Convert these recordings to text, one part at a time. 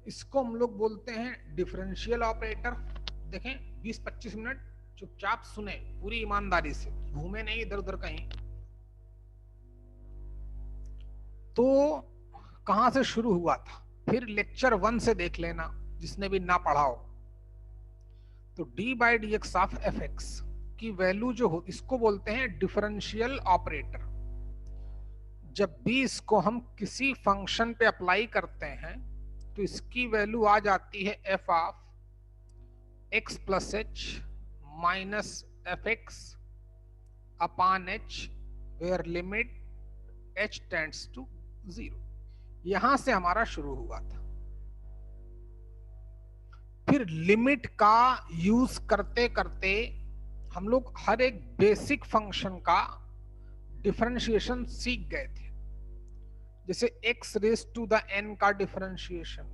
इसको हम लोग बोलते हैं डिफरेंशियल ऑपरेटर। देखें 20-25 मिनट चुपचाप सुने, पूरी ईमानदारी से, घूमे नहीं इधर उधर कहीं। तो कहां से शुरू हुआ था, फिर लेक्चर 1 से देख लेना जिसने भी ना पढ़ा हो। तो D by d x of f X की वैल्यू जो हो, इसको बोलते हैं डिफरेंशियल ऑपरेटर। जब भी इसको हम किसी फंक्शन पे अप्लाई करते हैं तो इसकी वैल्यू आ जाती है F of X plus H minus F x upon H where limit H tends to 0। यहां से हमारा शुरू हुआ था। फिर लिमिट का यूज करते करते हम लोग हर एक बेसिक फंक्शन का डिफरेंशिएशन सीख गए थे। जैसे x raise to the n का डिफरेंशिएशन,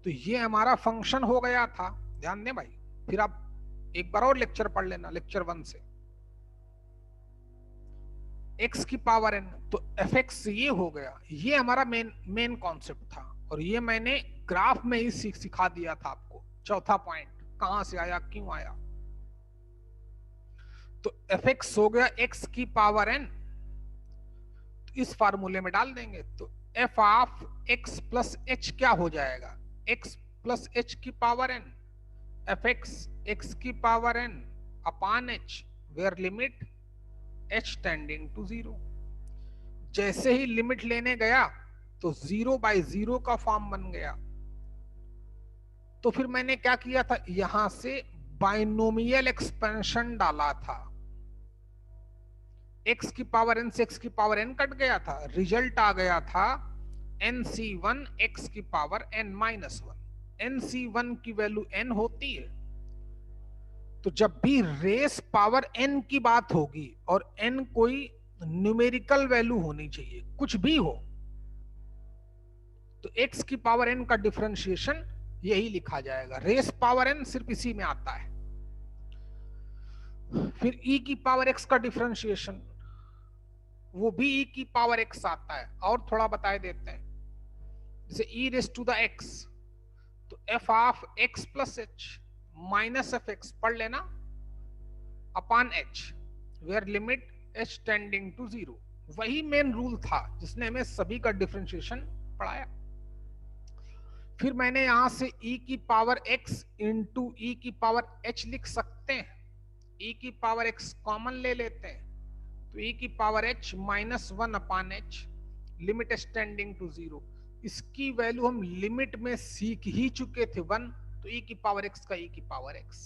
तो ये हमारा फंक्शन हो गया था। ध्यान दें भाई, फिर आप एक बार और लेक्चर पढ़ लेना, लेक्चर 1 से। x की पावर n, तो fx ये हो गया। ये हमारा मेन कॉन्सेप्ट था, और ये मैंने ग्राफ में ही सिखा दिया था आपको। चौथा पॉइंट कहां से आया, क्यों आया। तो fx हो गया x की पावर n, इस फार्मूले में डाल देंगे तो f of x plus H क्या हो जाएगा, x प्लस एच की पावर n, एफ एक्स की power n upon h where limit h tending to 0। जैसे ही लिमिट लेने गया तो 0/0 का फॉर्म बन गया। तो फिर मैंने क्या किया था, यहां से बाइनोमियल एक्सपेंशन डाला था। x की पावर n से x की पावर n कट गया था, रिजल्ट आ गया था nc1 x की पावर n-1। nc1 की वैल्यू n होती है, तो जब भी रेस पावर n की बात होगी और n कोई न्यूमेरिकल वैल्यू होनी चाहिए, कुछ भी हो, तो x की पावर n का डिफरेंशिएशन यही लिखा जाएगा। रेस पावर n सिर्फ इसी में आता है। फिर e की पावर x का डिफरेंशिएशन, वो भी e की पावर x आता है। और थोड़ा बताए देते हैं, जैसे e raise to the x, तो f of x plus H minus F X पढ़ लेना upon h where limit h tending to 0। वही मेन रूल था जिसने हमें सभी का डिफरेंशिएशन पढ़ाया। फिर मैंने यहां से e की पावर x इंटू e की पावर h लिख सकते हैं। e की पावर x कॉमन ले लेते हैं, तो e की power h -1 upon h limit tending to 0। इसकी वैल्यू हम लिमिट में सीख ही चुके थे 1, तो e की पावर x का e की पावर x।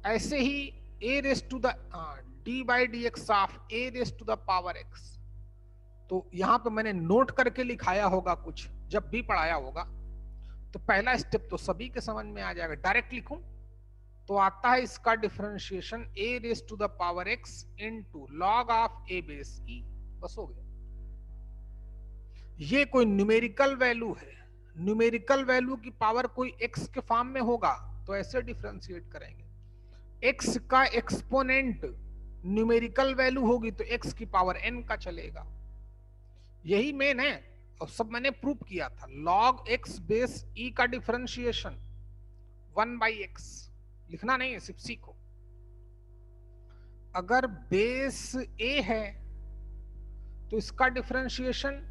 ऐसे ही a raise to the d by d x of a raise to the power x, तो यहां पे मैंने नोट करके लिखाया होगा कुछ, जब भी पढ़ाया होगा। तो पहला स्टेप तो सभी के समझ में आ जाएगा। डायरेक्ट लिखूं तो आता है इसका differentiation a raise to the power x into log of a base e। बस हो गया। ये कोई न्यूमेरिकल वैल्यू है, न्यूमेरिकल वैल्यू की पावर कोई x के फॉर्म में होगा तो ऐसे डिफरेंशिएट करेंगे। x का एक्सपोनेंट न्यूमेरिकल वैल्यू होगी तो x की पावर n का चलेगा। यही मेन है, और सब मैंने प्रूव किया था। log x बेस e का डिफरेंशिएशन 1/x लिखना नहीं है, सिर्फ सीखो। अगर बेस a है तो इसका डिफरेंशिएशन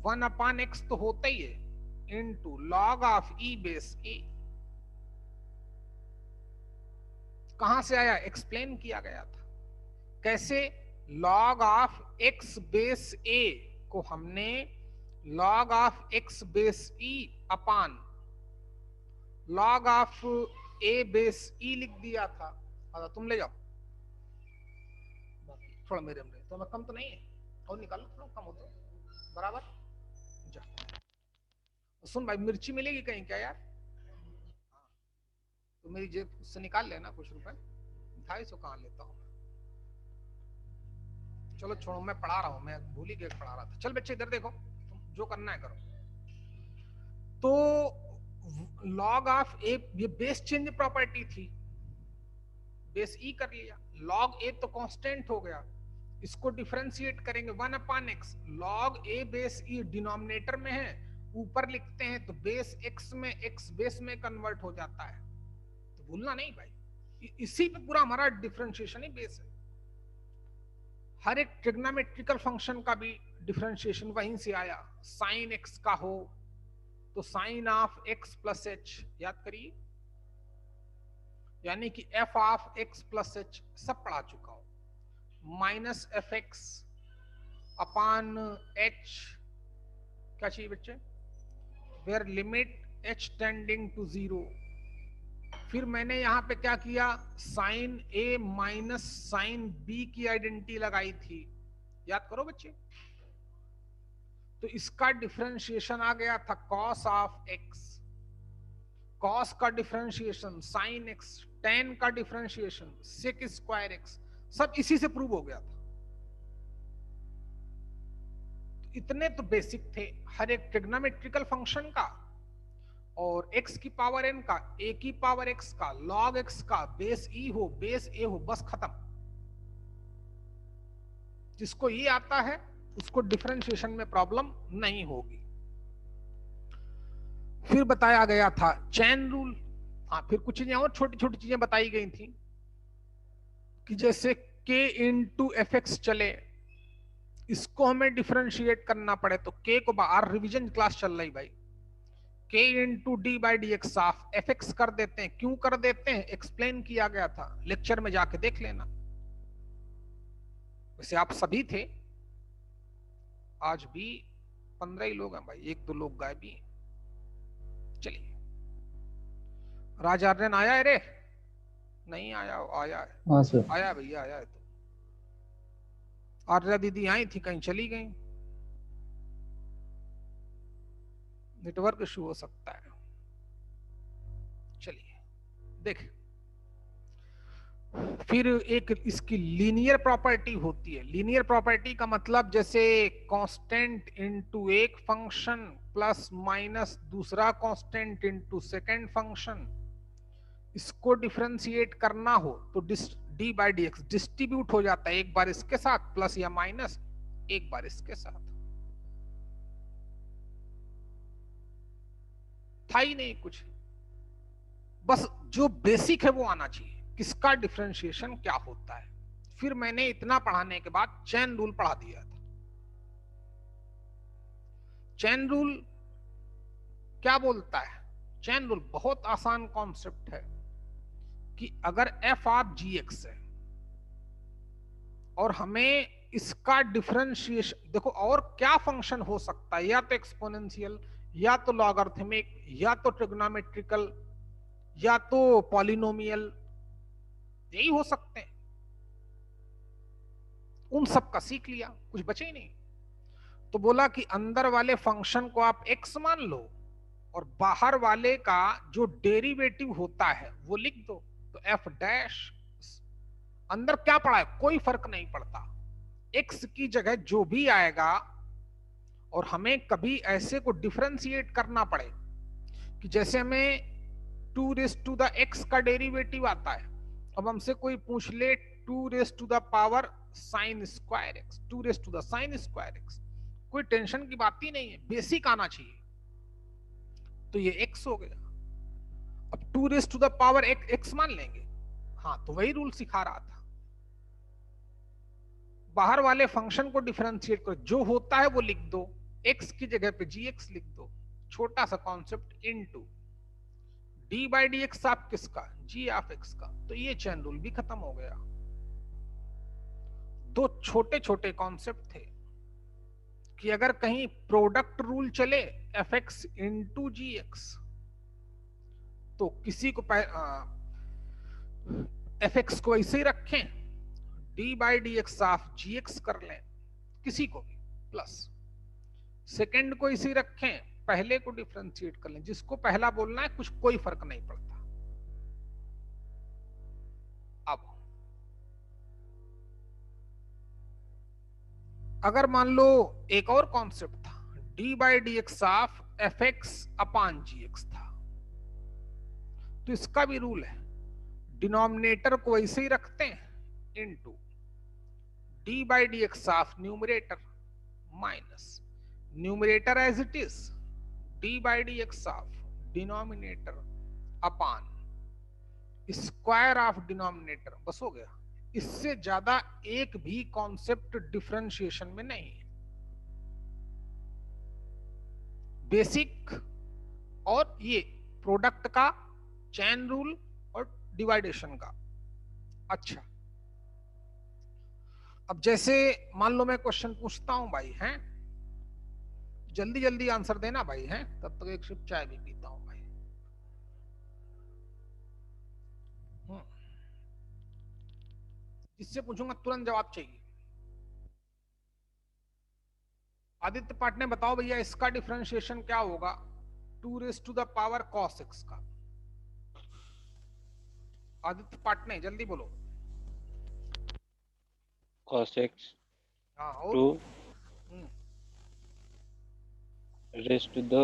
1/x तो होता ही है, into log of e base a। कहां से आया, एक्सप्लेन किया गया था कैसे। log of x base a को हमने log of x base e upon log of a base e लिख दिया था। तुम ले जाओ, थोड़ा मेरे में तो मैं कम तो नहीं है, और निकालो थोड़ा कम हो तो बराबर। जा सुन भाई, मिर्ची मिलेगी कहीं क्या यार, तो मेरी जेब से निकाल लेना कुछ रुपए। 250 कहाँ लेता हूँ। चलो छोड़ो, मैं पढ़ा रहा हूँ, मैं भूल ही गया पढ़ा रहा था। चल बच्चे इधर देखो, तुम जो करना है करो। तो log ऑफ a, ये बेस चेंज प्रॉपर्टी थी, बेस e कर लिया। log a तो कांस्टेंट हो गया, इसको डिफरेंशिएट करेंगे 1/x, log a base e denominator में है, ऊपर लिखते हैं तो बेस x में x बेस में कन्वर्ट हो जाता है, तो भूलना नहीं भाई, इसी पे पूरा हमारा डिफरेंशिएशन ही बेस है। हर एक ट्रिग्नोमेट्रिकल फंक्शन का भी डिफरेंशिएशन वहीं से आया, साइन x का हो तो sine of x plus h, याद करिए, यानी कि f of x plus h सब पढ़ा चुका हूं, minus F x upon h, क्या चाहिए बच्चे, where limit h tending to 0। फिर मैंने यहां पे क्या किया, sine a minus sine b की आइडेंटिटी लगाई थी, याद करो बच्चे। तो इसका डिफरेंशिएशन आ गया था कॉस ऑफ x, कॉस का डिफरेंशिएशन साइन x, टेन का डिफरेंशिएशन सेक स्क्वायर x, सब इसी से प्रूव हो गया था। तो इतने तो बेसिक थे हर एक ट्रिग्नोमेट्रिकल फंक्शन का, और x की पावर n का, a की पावर x का, log x का, बेस e हो बेस a हो, बस खत्म। जिसको ये आता है उसको डिफरेंशिएशन में प्रॉब्लम नहीं होगी। फिर बताया गया था चेन रूल, हाँ फिर कुछ चीजें और छोटी छोटी चीजें बताई गई थी कि जैसे k इंटू एफ एक्स चले, इसको हमें डिफरेंशिएट करना पड़े तो k को बाहर, रिवीजन क्लास चल रही भाई, k into D by d x of f x कर देते हैं। क्यों कर देते हैं एक्सप्लेन किया गया था, लेक्चर में जाके देख लेना। वैसे आप सभी थे, आज भी 15 ही लोग हैं भाई, एक दो लोग गायब भी। चलिए, राजार्यन आया है रे, नहीं आया, आया है, हाँ सर, आया भैया आया है। तो आर्या दीदी आई थी, कहीं चली गई, नेटवर्क इशू हो सकता है। चलिए देख, फिर एक इसकी लीनियर प्रॉपर्टी होती है। लीनियर प्रॉपर्टी का मतलब जैसे कांस्टेंट इनटू एक फंक्शन प्लस माइनस दूसरा कांस्टेंट इनटू सेकंड फंक्शन, इसको डिफरेंशिएट करना हो तो D by d x distribute हो जाता है, एक बार इसके साथ प्लस या माइनस, एक बार इसके साथ। था ही नहीं कुछ, बस जो बेसिक है वो आना चाहिए, किसका डिफरेंशिएशन क्या होता है। फिर मैंने इतना पढ़ाने के बाद चेन रूल पढ़ा दिया था। चेन रूल क्या बोलता है, चेन रूल बहुत आसान कॉन्सेप्ट है कि अगर एफ ऑफ जी एक्स है और हमें इसका डिफरेंशिएशन, देखो और क्या फंक्शन हो सकता है, या तो एक्सपोनेंशियल, या तो लॉगरिथमिक, या तो ट्रिग्नोमेट्रिकल, या तो पॉलिनोमियल, यही हो सकते हैं। उन सब का सीख लिया, कुछ बचे ही नहीं। तो बोला कि अंदर वाले फंक्शन को आप x मान लो और बाहर वाले का जो डेरिवेटिव होता है वो लिख दो, तो f डैश, अंदर क्या पड़ा है कोई फर्क नहीं पड़ता, x की जगह जो भी आएगा, और हमें कभी ऐसे को डिफरेंशिएट करना पड़े कि जैसे हमें 2 रेज़ टू द x का डेरिवेटिव आता है, अब हमसे कोई पूछ ले 2 raise to the power sine square x, 2 raise to the sine square x, कोई टेंशन की बात ही नहीं है, बेसिक आना चाहिए। तो ये x हो गया, अब 2 raise to the power x मान लेंगे, हाँ तो वही रूल सिखा रहा था, बाहर वाले फंक्शन को डिफरेंशिएट करो, जो होता है वो लिख दो, x की जगह पे gx लिख दो, छोटा सा concept, into d by d x आप किसका, जी ऑफ एक्स का। तो ये चेन रूल भी खत्म हो गया। दो छोटे छोटे कॉन्सेप्ट थे कि अगर कहीं प्रोडक्ट रूल चले f x into g x, तो किसी को एफ एक्स को ऐसे ही रखें, d by d x of g x कर लें, किसी को भी प्लस, सेकेंड को इसी रखें, पहले को डिफरेंशिएट कर लें, जिसको पहला बोलना है कुछ कोई फर्क नहीं पड़ता। अब अगर मान लो एक और कॉन्सेप्ट था, d by d x of f x upon g x था, तो इसका भी रूल है, डिनोमिनेटर को ऐसे ही रखते हैं, into d by d x of numerator minus numerator as it is d by d x of denominator upon square of denominator. बस हो गया, इससे ज्यादा एक भी कॉन्सेप्ट डिफरेंशिएशन में नहीं है। बेसिक और ये प्रोडक्ट का, चैन रूल और डिवाइडेशन का। अच्छा, अब जैसे मान लो मैं क्वेश्चन पूछता हूं भाई, हैं जल्दी जल्दी आंसर देना भाई, हैं तब तक एक सिप चाय भी पीता हूं भाई। जिससे पूछूंगा तुरंत जवाब चाहिए। आदित्य पाटने बताओ भैया, इसका डिफरेंशिएशन क्या होगा 2 raise to the power cos x का। आदित्य पाटने जल्दी बोलो। cos x हाँ, और 2 raised to the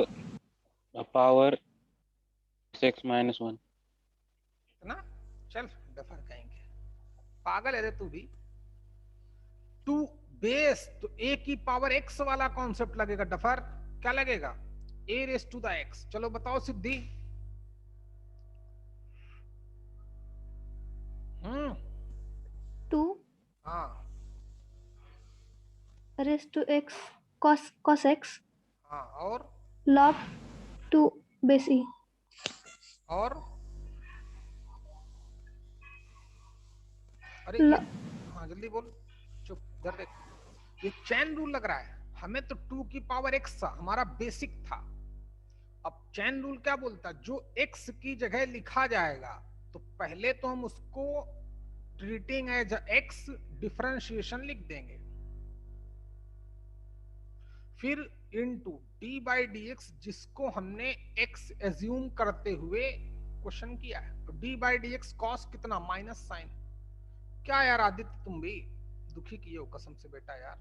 power x minus 1। ना चल डफर कहेंगे, पागल है रे तू भी। 2 बेस तो a की पावर x वाला कॉन्सेप्ट लगेगा डफर, क्या लगेगा a raise to the x। चलो बताओ सिद्धि। 2 हाँ raised to x cos x हाँ, और log 2 base e। और अरे हाँ जल्दी बोल, चुप इधर देख, ये चैन रूल लग रहा है हमें। तो 2 की पावर x था, हमारा बेसिक था। अब चैन रूल क्या बोलता, जो x की जगह लिखा जाएगा तो पहले तो हम उसको ट्रीटिंग एज x डिफरेंशिएशन लिख देंगे, फिर into d by d x, जिसको हमने x एज्यूम करते हुए क्वेश्चन किया है। तो D by d x cos कितना माइनस साइन। क्या यार आदित्य तुम भी दुखी किए हो कसम से बेटा यार।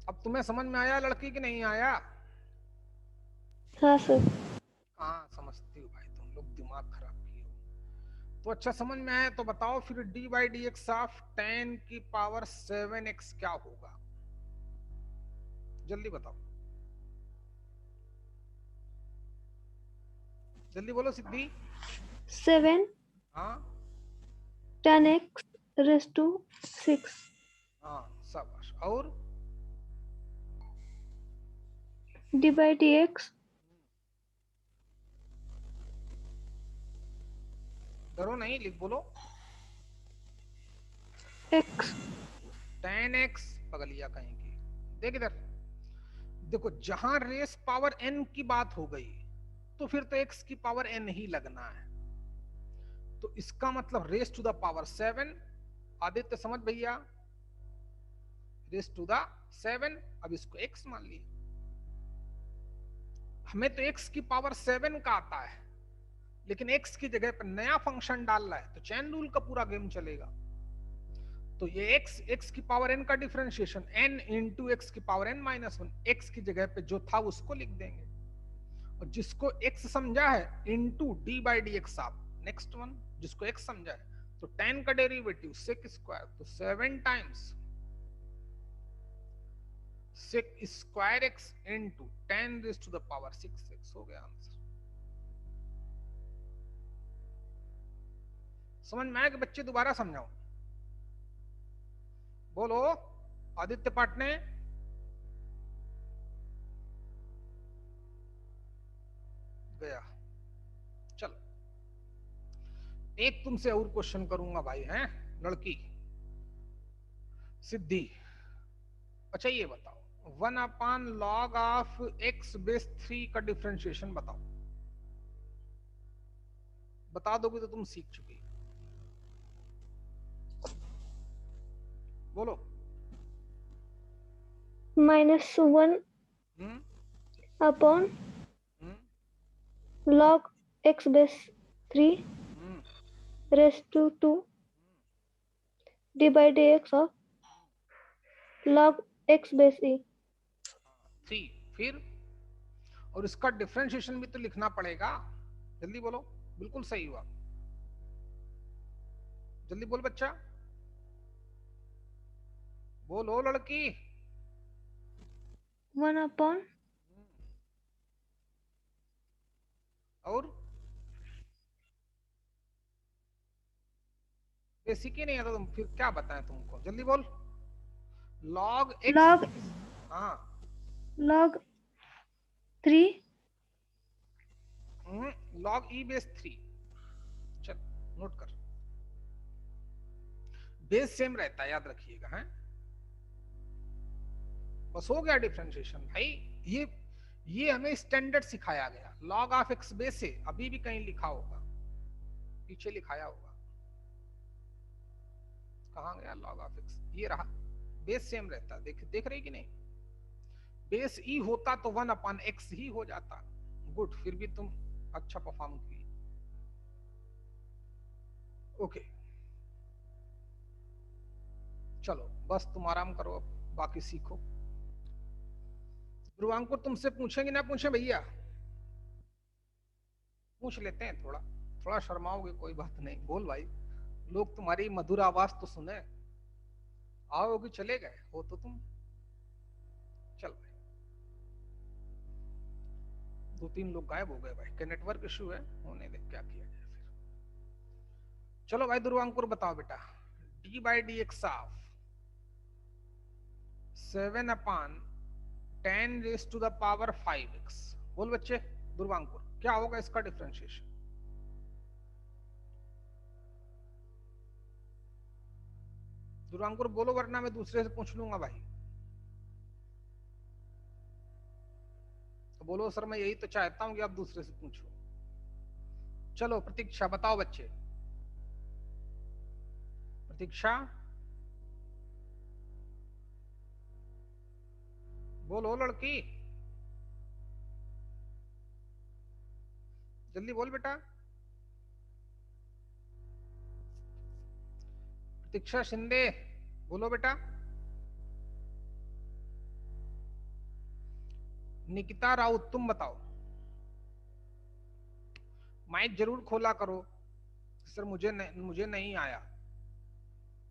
अब तुम्हें समझ में आया लड़की कि नहीं आया? हाँ सर। हाँ समझती हो भाई, तुम लोग दिमाग खराब किए हो। तो अच्छा समझ में आया तो बताओ फिर D by d x of 10 की पावर 7x क्या होगा, जल्दी बताओ, जल्दी बोलो सिद्धि। 7 हाँ 10x raised to 6 हाँ शाबाश, और d by dx डरो नहीं, लिख बोलो। x 10x पगलिया कहेंगे। देख इधर देखो, जहां रेस पावर n की बात हो गई तो फिर तो x की पावर n ही लगना है। तो इसका मतलब raise to the power 7। Aditya समझ भैया, रेस टू द 7। अब इसको x मान लिया, हमें तो x की पावर 7 का आता है, लेकिन x की जगह पर नया फंक्शन डाल रहा है तो चैन रूल का पूरा गेम चलेगा। तो ये x की पावर n का डिफरेंशिएशन n इंटू x की पावर n माइनस 1, x की जगह पे जो था उसको लिख देंगे, और जिसको x समझा है into D by d x आप नेक्स्ट वन, जिसको x समझा है तो 10 का डेरिवेटिव सेक स्क्वायर, तो 7 times sec square x into 10 raise to the power 6x हो गया आंसर। समझ में आया कि बच्चे दोबारा समझाओ? बोलो आदित्य पाटने। गया, चलो एक तुमसे और क्वेश्चन करूंगा भाई, हैं लड़की सिद्धि। अच्छा ये बताओ 1 upon log of x base 3 का डिफरेंशिएशन बताओ। बता दोगे तो तुम सीख चुकी। बोलो। -1 upon log x base 3 raised to 2 d by dx of log x base e। 3 फिर, और इसका डिफरेंशिएशन भी तो लिखना पड़ेगा, जल्दी बोलो। बिल्कुल सही हुआ, जल्दी बोल बच्चा। बोलो लड़की। 1 upon और बेसिक ही नहीं आता तुम, फिर क्या बताएं तुमको, जल्दी बोल। Log x. log हाँ। log 3 लॉग ई बेस 3। चल नोट कर, बेस सेम रहता है, याद रखिएगा। है बस, हो गया डिफरेंशिएशन भाई। ये हमें स्टैंडर्ड सिखाया गया। लॉग ऑफ एक्स बेस से अभी भी कहीं लिखा होगा, पीछे लिखाया होगा, कहाँ गया लॉग ऑफ एक्स, ये रहा। बेस सेम रहता, देख रही कि नहीं। बेस ई होता तो 1/x ही हो जाता। गुड, फिर भी तुम अच्छा परफॉर्म की। ओके चलो बस तुम आराम करो, अब बाकी सीखो। ध्रुवांकुर तुमसे पूछेंगे ना पूछे भैया? पूछ लेते हैं, थोड़ा थोड़ा शर्माओगे कोई बात नहीं, बोल भाई। लोग तुम्हारी मधुर आवाज तो सुने। आओगे चले गए हो तो तुम। चल भाई, 2-3 लोग गायब हो गए भाई, क्या नेटवर्क इशू है? होने दे, क्या किया जाए फिर। चलो भाई ध्रुवांकुर बताओ बेटा। d/dx ऑफ 7/10⁵ बोल बच्चे। ध्रुवांकुर क्या होगा इसका डिफरेंशिएशन? ध्रुवांकुर बोलो, वरना मैं दूसरे से पूछ लूंगा भाई। तो बोलो सर, मैं यही तो चाहता हूं कि आप दूसरे से पूछो। चलो प्रतीक्षा बताओ बच्चे। प्रतीक्षा बोलो लड़की, जल्दी बोल बेटा। प्रतीक्षा शिंदे बोलो बेटा। निकिता राउत तुम बताओ। माइक जरूर खोला करो। सर मुझे नहीं आया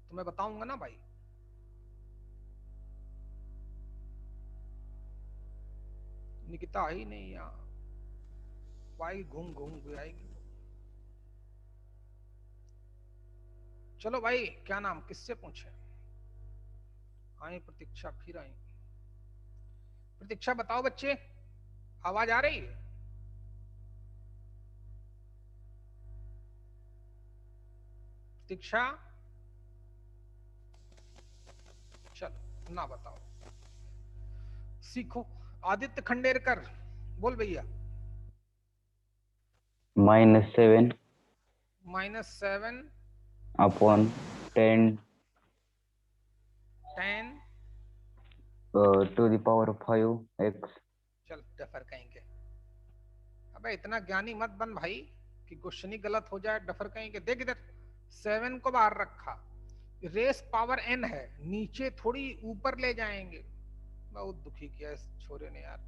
तो मैं बताऊंगा ना भाई। निकिता आई नहीं यहाँ, भाई घूम घूम के आएगी। चलो भाई, क्या नाम, किससे पूछे? आई प्रतीक्षा, फिर आई प्रतीक्षा। बताओ बच्चे, आवाज आ रही है? प्रतीक्षा चलो ना बताओ, सीखो। आदित्य खंडेरकर बोल भैया। -7 -7 upon 10 to the power of 5x। चल डफर कहेंगे। अबे इतना ज्ञानी मत बन भाई कि क्वेश्चन ही गलत हो जाए। डफर कहेंगे। देख इधर, 7 को बाहर रखा, रेस पावर n है, नीचे थोड़ी ऊपर ले जाएंगे। बहुत दुखी किया इस छोरे ने यार।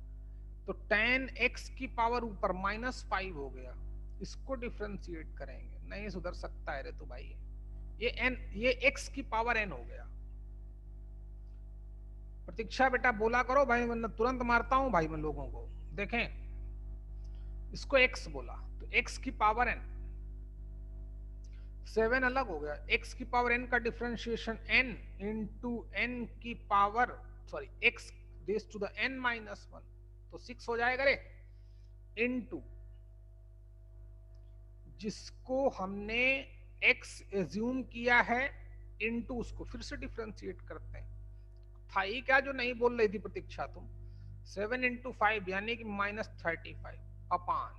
तो 10x की पावर ऊपर -5 हो गया, इसको डिफरेंशिएट करेंगे। नहीं सुधर सकता है रे तू भाई। ये x की पावर n हो गया। प्रतीक्षा बेटा बोला करो भाई, वरना तुरंत मारता हूं भाई मैं लोगों को। देखें, इसको x बोला तो x की पावर n, 7 अलग हो गया। x की पावर n का डिफरेंशिएशन n इंटू n की power x raise to the n-1, तो 6 हो जाएगा रे। इंटू जिसको हमने x एज्यूम किया है, इंटू उसको फिर से डिफरेंशिएट करते हैं। था ही क्या जो नहीं बोल रही थी प्रतीक्षा तुम? 7 इंटू 5 यानी कि -35 अपान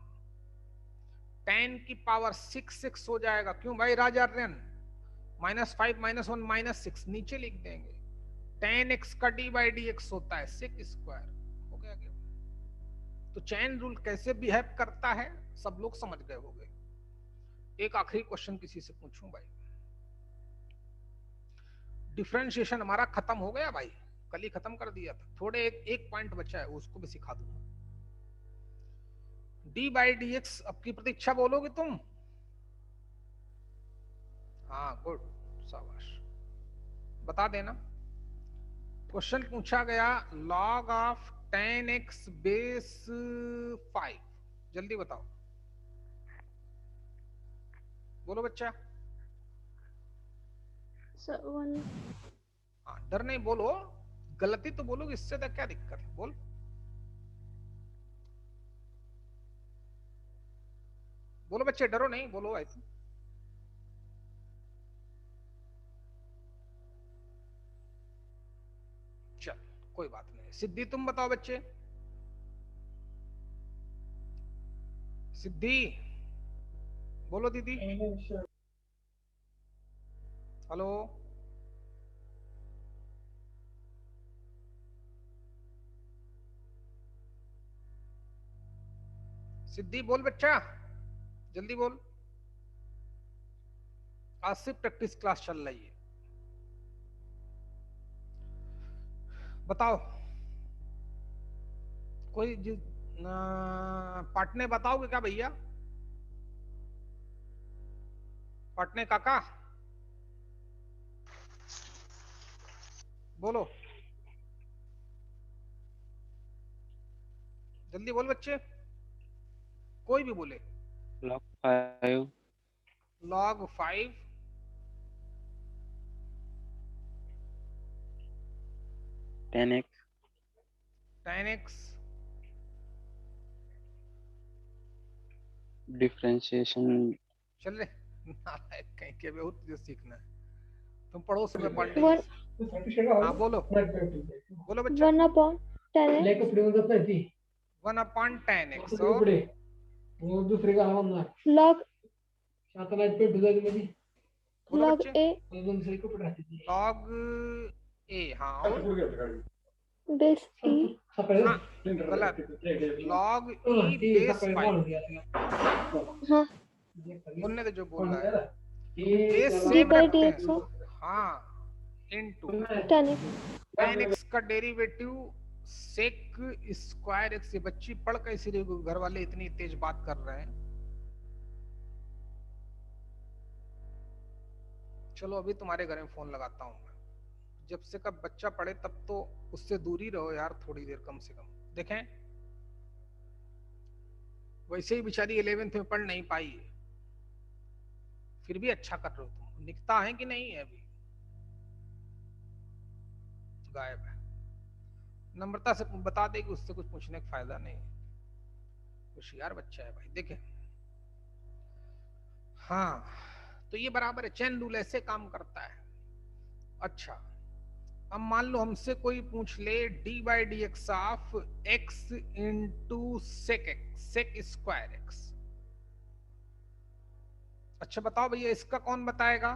10 की पावर 6 हो जाएगा। क्यों भाई राजार्यन? -5 -1 -6 नीचे लिख देंगे। 10x का d/dx होता है 6 स्क्वायर। हो गया क्या? तो चैन रूल कैसे बिहेव करता है सब लोग समझ गए होंगे। एक आखिरी क्वेश्चन किसी से पूछूं भाई। डिफरेंशिएशन हमारा खत्म हो गया भाई, कल ही खत्म कर दिया था। थोड़े एक पॉइंट बचा है, उसको भी सिखा दूंगा। d/dx अब की प्रतीक्षा बोलोगे तुम? हाँ गुड, शाबाश, बता देना। क्वेश्चन पूछा गया log ऑफ 10x बेस 5, जल्दी बताओ, बोलो बच्चा। सर 1 हाँ, डर नहीं, बोलो, गलती तो बोलोगे, इससे तो क्या दिक्कत है, बोल। बोलो बच्चे, डरो नहीं, बोलो भाई। चल कोई बात नहीं। सिद्धि तुम बताओ बच्चे, सिद्धि बोलो दीदी। हेलो, सिद्धि बोल बच्चा, जल्दी बोल। आज से प्रैक्टिस क्लास चल रही है, बताओ कोई पाटने बताओगे क्या भैया, पाटने काका बोलो, जल्दी बोल बच्चे, कोई भी बोले। log 5 log 5 10x 10x differentiation चल रहे नालायक कहीं के भी हो, तुझे सीखना है, तुम पड़ोस में पढ़ वन रही। हाँ बोलो, बोलो बच्चा। 1/10x 1/10x और log बोलो log बच्चे। a log a, हाँ और base e हाँ गलत, log e बेस 5, हाँ बोलने तो जो बोल रहा है, बेस d सेम by रखते dx हैं। of हाँ, इनटू 10x 10x का डेरिवेटिव सेक स्क्वायर एक्स। ये बच्ची पढ़ के इसीलिए घर वाले इतनी तेज बात कर रहे हैं। चलो अभी तुम्हारे घर में फोन लगाता हूँ मैं, जब से कब बच्चा पढ़े तब तो उससे दूरी रहो यार, थोड़ी देर कम से कम। देखें, वैसे ही बेचारी 11th में पढ़ नहीं पाई है, फिर भी अच्छा कर रहे हो तुम। निकता है कि नहीं है अभी, गायब है। नम्रता से बता दे कि उससे कुछ पूछने का फायदा नहीं है, होशियार बच्चा है भाई। देखे, हाँ तो ये बराबर है, चैन रूल ऐसे काम करता है। अच्छा, अब मान लो हमसे कोई पूछ ले d by d x of x into sec square x. अच्छा बताओ भैया, इसका कौन बताएगा?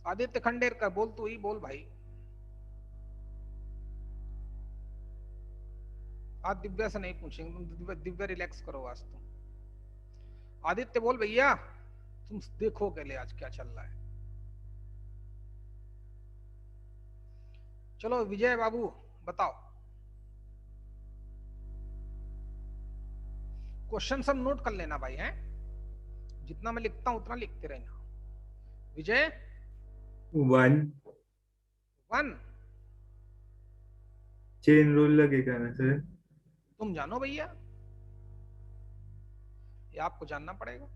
आदित्य खंडेरकर बोल, तू ही बोल भाई। आज दिव्या से नहीं पूछेंगे, तुम दिव्या रिलैक्स करो आज तुम। आदित्य बोल भैया, तुम देखो के लिए आज क्या चल रहा है। चलो विजय बाबू बताओ, क्वेश्चन सब नोट कर लेना भाई, हैं? जितना मैं लिखता हूं उतना लिखते रहना। विजय 1 चेन रूल लगेगा ना सर? तुम जानो भैया, ये आपको जानना पड़ेगा।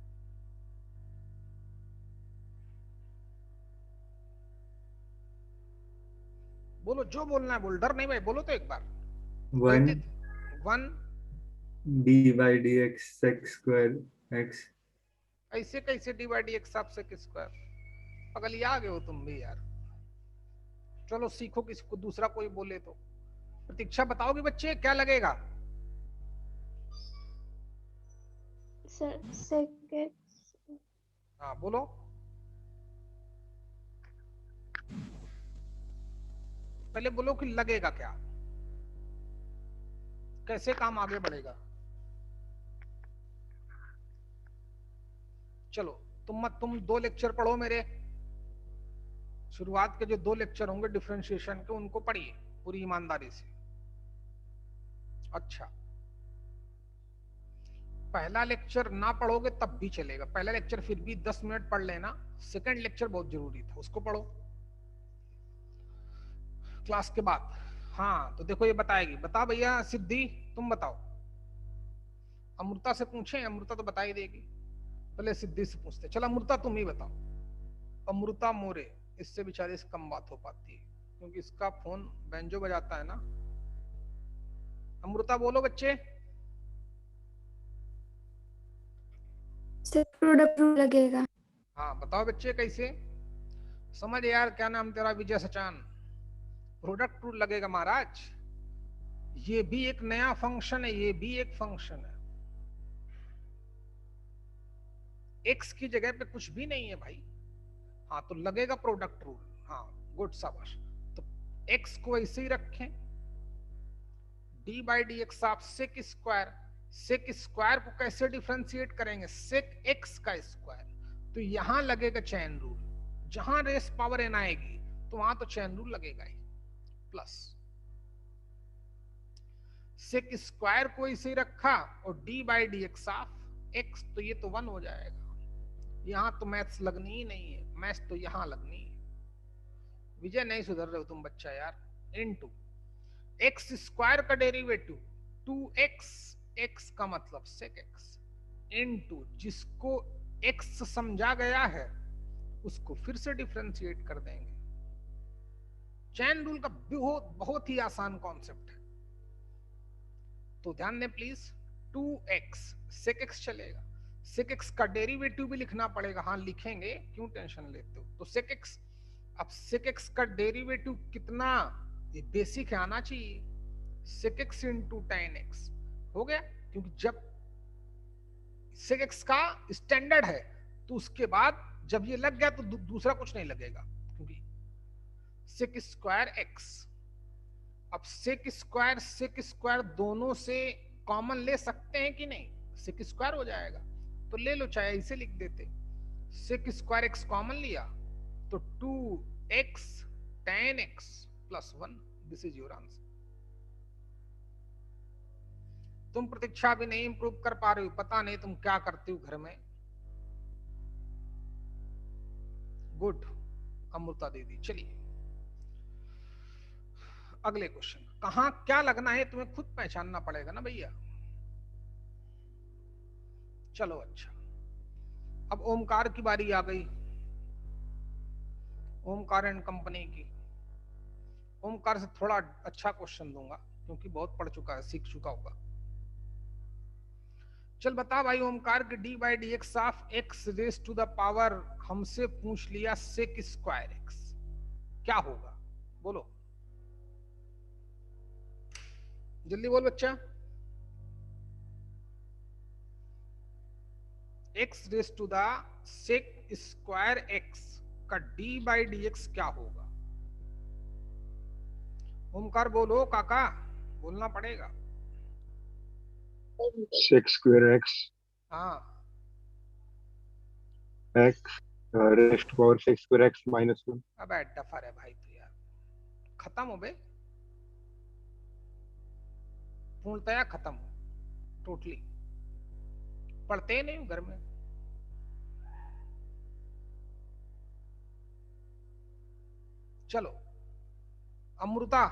बोलो जो बोलना है बोल, डर नहीं भाई, बोलो तो एक बार। 1 d by d x sec square x. ऐसे कैसे डी बाई डी एक्स आप सेक स्क्वायर, पगल आ गए हो तुम भी यार। चलो सीखो, किसी को दूसरा कोई बोले तो। प्रतीक्षा बताओगे बच्चे क्या लगेगा? sec x हाँ बोलो, पहले बोलो कि लगेगा क्या, कैसे काम आगे बढ़ेगा। चलो तुम 2 लेक्चर पढ़ो मेरे, शुरुआत के जो 2 लेक्चर होंगे डिफरेंशिएशन के, उनको पढ़िए पूरी ईमानदारी से। अच्छा पहला लेक्चर ना पढ़ोगे तब भी चलेगा, पहला लेक्चर फिर भी 10 मिनट पढ़ लेना, सेकंड लेक्चर बहुत जरूरी था, उसको पढ़ो क्लास के बाद। हाँ तो देखो ये बताएगी, बता भैया सिद्धि तुम बताओ, अमृता से पूछे, अमृता तो बता ही देगी, पहले सिद्धि से पूछते। चलो अमृता तुम ही बताओ, अमृता मोरे, इससे बेचारे से कम बात हो पाती है क्योंकि इसका फोन बेंजो बजाता है ना। अमृता बोलो बच्चे। सर प्रोडक्ट रूल लगेगा। हाँ बताओ बच्चे कैसे समझ यार, क्या नाम तेरा, विजय सचान, प्रोडक्ट रूल लगेगा महाराज, ये भी एक नया फंक्शन है, ये भी एक फंक्शन है, एक्स की जगह पे कुछ भी नहीं है भाई। हाँ तो लगेगा प्रोडक्ट रूल, हाँ गुड शाबाश। तो एक्स को ऐसे ही रखें, डी बाई डी एक्स आप सेक स्क्वायर, सेक स्क्वायर को कैसे डिफरेंशिएट करेंगे, सेक एक्स का स्क्वायर, तो यहां लगेगा चैन रूल, जहां रेस पावर एन आएगी तो वहां तो चैन रूल लगेगा ही, प्लस सेक स्क्वायर को इसे रखा और D by d x of x, तो ये तो 1 हो जाएगा, यहां तो मैथ्स लगनी ही नहीं है, मैथ्स तो यहां लगनी है। विजय नहीं सुधर रहे हो तुम बच्चा यार। इनटू एक्स स्क्वायर का डेरिवेटिव 2x, x का मतलब सेक x, इनटू जिसको x समझा गया है उसको फिर से डिफरेंशिएट कर देंगे। चैन रूल का बहुत ही आसान कॉन्सेप्ट है, तो ध्यान दें प्लीज। 2x सेक x चलेगा, सेक x का डेरिवेटिव भी लिखना पड़ेगा, हाँ लिखेंगे, क्यों टेंशन लेते हो। तो सेक x, अब सेक x का डेरिवेटिव कितना, ये बेसिक है, आना चाहिए, सेक x इंटू टेन एक्स हो गया, क्योंकि जब सेक x का स्टैंडर्ड है तो उसके बाद जब ये लग गया तो दूसरा कुछ नहीं लगेगा, क्योंकि सेक स्क्वायर एक्स। अब सेक स्क्वायर दोनों से कॉमन ले सकते हैं कि नहीं, सेक स्क्वायर हो जाएगा तो ले लो, चाहे इसे लिख देते, सेक स्क्वायर एक्स कॉमन लिया तो 2x tan x plus 1, this is your answer. तुम प्रतीक्षा भी नहीं इंप्रूव कर पा रहे हो, पता नहीं तुम क्या करती हो घर में। गुड अमृता दीदी। चलिए अगले क्वेश्चन, कहां क्या लगना है तुम्हें खुद पहचानना पड़ेगा ना भैया। चलो अच्छा, अब ओमकार की बारी आ गई, ओमकार एंड कंपनी की। ओमकार से थोड़ा अच्छा क्वेश्चन दूंगा क्योंकि बहुत पढ़ चुका है, सीख चुका होगा। चल बता भाई ओमकार के d by d x of x raise to the power, हमसे पूछ लिया सेक स्क्वायर एक्स, क्या होगा बोलो जल्दी बोल बच्चा। X raise to the sec square x का डी बाई डी एक्स क्या होगा। ओमकार बोलो काका, बोलना पड़ेगा। सेक स्क्वायर एक्स, हाँ x raise to power sec square x minus 1। अब डफर है भाई तो यार, खत्म हो बे, पूर्णतया खत्म हो, टोटली पढ़ते ही नहीं घर में। चलो अमृता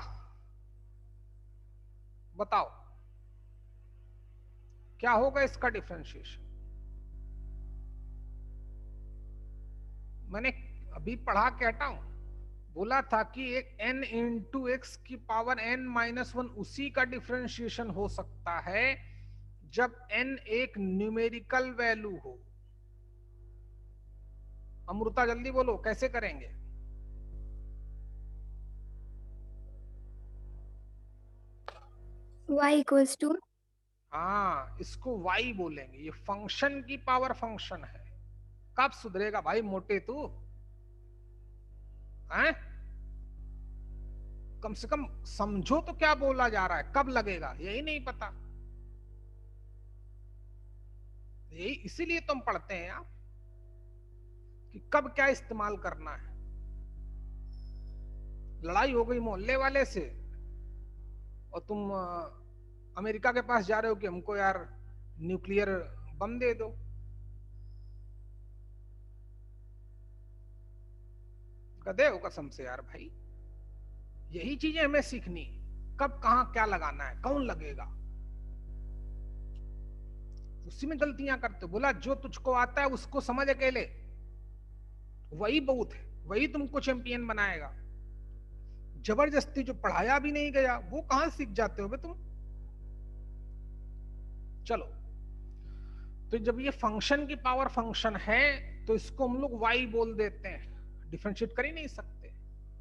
बताओ क्या होगा इसका डिफरेंशिएशन। मैंने अभी पढ़ा के हटाऊं, बोला था कि एक n इंटू एक्स की पावर n माइनस 1 उसी का डिफरेंशिएशन हो सकता है जब n एक न्यूमेरिकल वैल्यू हो। अमृता जल्दी बोलो कैसे करेंगे। y इक्वल्स टू, हाँ इसको y बोलेंगे, ये फंक्शन की पावर फंक्शन है। कब सुधरेगा भाई मोटे तू हैं? कम से कम समझो तो क्या बोला जा रहा है, कब लगेगा यही नहीं पता, यही इसीलिए तुम पढ़ते हैं आप कि कब क्या इस्तेमाल करना है। लड़ाई हो गई मोहल्ले वाले से और तुम अमेरिका के पास जा रहे हो कि हमको यार न्यूक्लियर बम दे दो। गधे हो कसम से यार भाई, यही चीजें हमें सीखनी, कब कहां क्या लगाना है, कौन लगेगा, उसी में गलतियां करते। बोला जो तुझको आता है उसको समझ अकेले, वही बहुत है, वही तुमको चैंपियन बनाएगा। जबरदस्ती जो पढ़ाया भी नहीं गया वो कहां सीख जाते हो बे तुम। चलो, तो जब ये फंक्शन की पावर फंक्शन है तो इसको हम लोग y बोल देते हैं, डिफरेंशिएट कर ही नहीं सकते।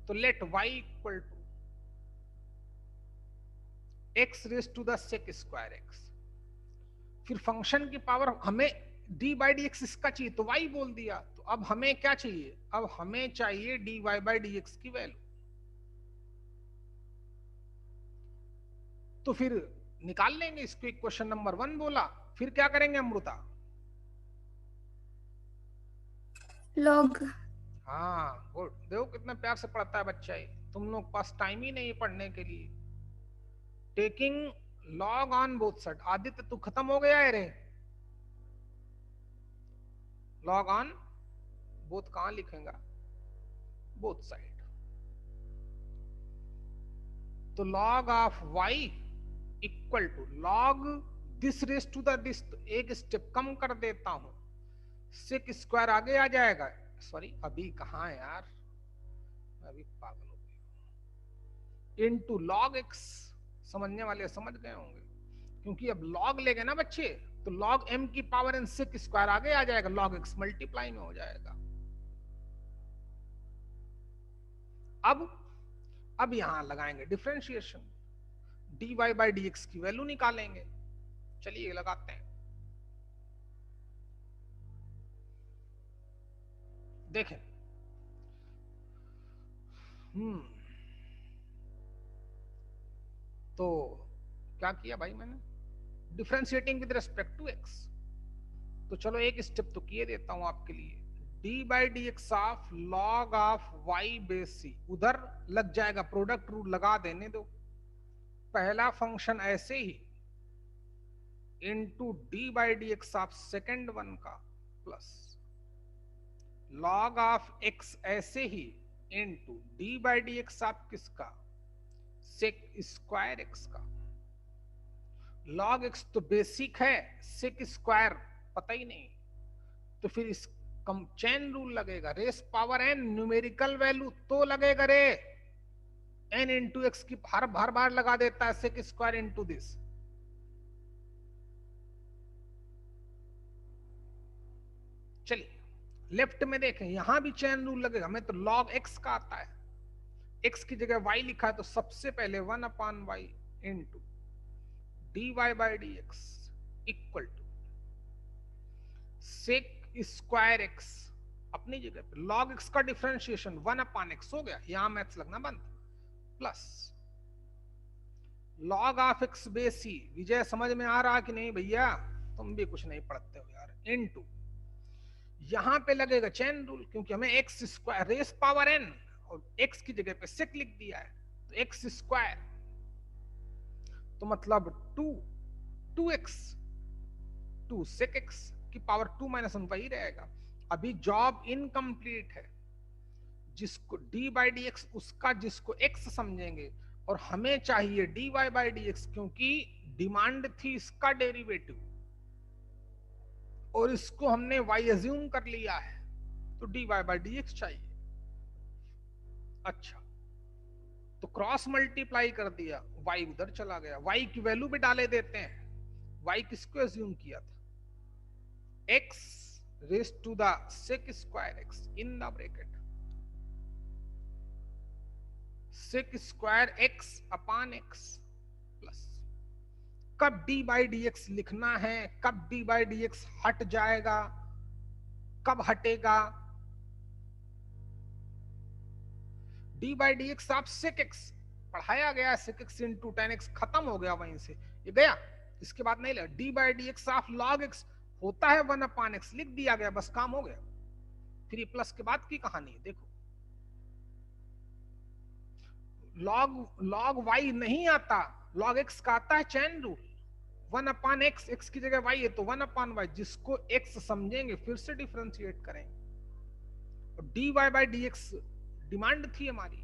तो let y equal to x raise to the sec square x। फिर फंक्शन की पावर हमें dy by dx इसका चाहिए तो y बोल दिया। तो अब हमें क्या चाहिए, अब हमें चाहिए dy by dx की वैल्यू। तो फिर निकाल लेंगे इसको, इक्वेशन नंबर 1 बोला। फिर क्या करेंगे अमृता? लॉग। हाँ गुड, देखो कितना प्यार से पढ़ता है बच्चा ये। तुम लोग पास टाइम ही नहीं पढ़ने के लिए। Taking log on both side. Aditya तू खत्म हो गया है रे? लॉग ऑन बोथ कहां लिखेगा? Both side. तो log of y equal to log this raise to the this. एक स्टेप कम कर देता हूं, सेक स्क्वायर आगे आ जाएगा। सॉरी अभी कहां है यार, अभी पागल हो गया। इनटू लॉग x, समझने वाले समझ गए होंगे, क्योंकि अब लॉग लेंगे ना बच्चे तो लॉग m की पावर n सेक स्क्वायर आगे आ जाएगा, लॉग x मल्टीप्लाई में हो जाएगा। अब यहां लगाएंगे डिफरेंशिएशन, dy by dx की वैल्यू निकालेंगे। चलिए लगाते हैं। देखें, तो क्या किया भाई मैंने, differentiating with respect to x। तो चलो एक स्टेप तो किए देता हूं आपके लिए। dy by dx of log of y base c, उधर लग जाएगा, प्रोडक्ट रूल लगा देने दो। पहला फंक्शन ऐसे ही into dy by dx of second one का प्लस log ऑफ x ऐसे ही into dy by dx of किसका, सेक स्क्वायर x का। log x तो बेसिक है, सेक स्क्वायर पता ही नहीं, तो फिर इस कम चेन रूल लगेगा। Raise power n numerical value तो लगेगा रे, n इंटू एक्स की हर बार लगा देता है, सेक स्क्वायर इंटू दिस। चलिए लेफ्ट में देखें, यहां भी चेन रूल लगेगा। हमें तो log x का आता है, x की जगह y लिखा है तो सबसे पहले 1/y into dy by dx equal to sec square x अपनी जगह पे, log x का डिफरेंशिएशन 1/x हो गया, यहां मैथ्स लगना बंद, plus log of x base c। विजय समझ में आ रहा कि नहीं भैया? तुम भी कुछ नहीं पढ़ते हो यार। इनटू यहां पे लगेगा चेन रूल, क्योंकि हमें x square raise power n और x की जगह पे सेक लिख दिया है, तो x स्क्वायर तो मतलब 2x 2 सेक x की पावर 2 - 1 वही रहेगा। अभी जॉब इनकम्प्लीट है, जिसको dy by dx उसका जिसको x समझेंगे, और हमें चाहिए dy by dx, क्योंकि डिमांड थी इसका डेरिवेटिव और इसको हमने y अज्यूम कर लिया है, तो dy by dx चाहिए। अच्छा, तो क्रॉस मल्टीप्लाई कर दिया, y उधर चला गया, y की वैल्यू भी डाले देते हैं। y किसको अज्यूम किया था? x raise to the sec square x in the bracket, sec square x upon x plus. कब dy by dx लिखना है, कब dy by dx हट जाएगा, कब हटेगा? dy by dx आप sec x पढ़ाया गया, sec x into tan x खत्म हो गया, वहीं से ये गया, इसके बाद नहीं लगा। dy by dx of log x होता है 1/x, लिख दिया गया, बस काम हो गया। फिर ये प्लस के बाद की कहानी है, देखो log y नहीं आता, log x का आता है चैन रूल। 1/x, x की जगह y है तो 1/y, जिसको x समझेंगे फिर से डिफरेंशिएट करेंगे। dy by dx डिमांड थी हमारी,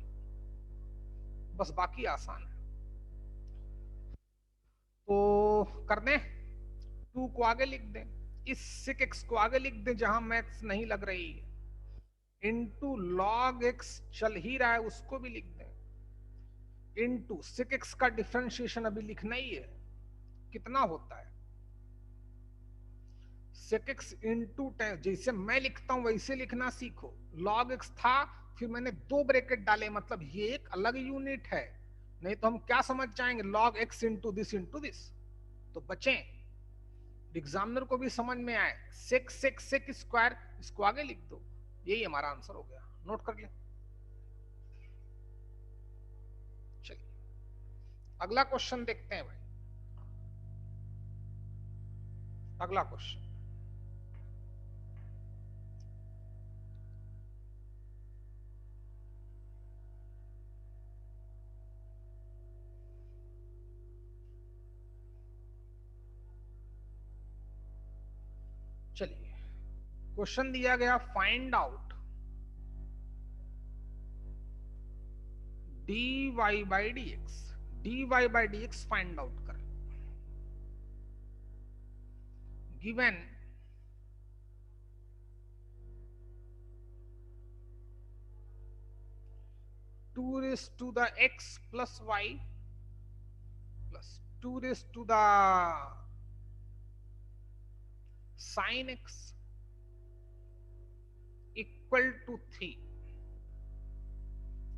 बस बाकी आसान है। तो कर दें, 2 को आगे लिख दें, इस sec x को आगे लिख दें जहां मैथ्स नहीं लग रही है, इनटू log x चल ही रहा है उसको भी लिख दें, इनटू sec x का डिफरेंशिएशन अभी लिखना ही है, कितना होता है sec x इंटू 10, जैसे मैं लिखता हूं वैसे लिखना सीखो। log x था, फिर मैंने 2 ब्रैकेट डाले, मतलब ये एक अलग यूनिट है, नहीं तो हम क्या समझ जाएंगे log x इंटू दिस, तो बचें, एग्जामिनर को भी समझ में आए। sec स्क्वायर, इसको आगे लिख दो, यही हमारा आंसर हो गया, नोट कर ले। चलिए अगला क्वेश्चन देखते हैं भाई, अगला क्वेश्चन। चलिए क्वेश्चन दिया गया, find out dy by dx find out कर, given two raise to the x plus y plus 2 raise to the sin x equal to 3।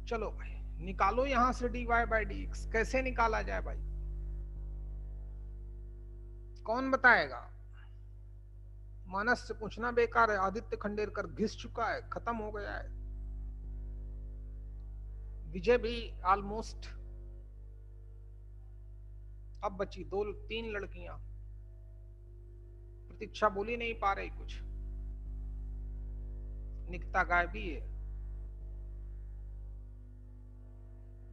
चलो भाई निकालो यहां से dy by dx, कैसे निकाला जाए भाई, कौन बताएगा? मानस से पूछना बेकार है, आदित्य खंडेरकर घिस चुका है, खत्म हो गया है। विजय भी ऑलमोस्ट, अब बची 2-3 लड़कियां, प्रतीक्षा बोल ही नहीं पा रही कुछ, निकिता गायबी है,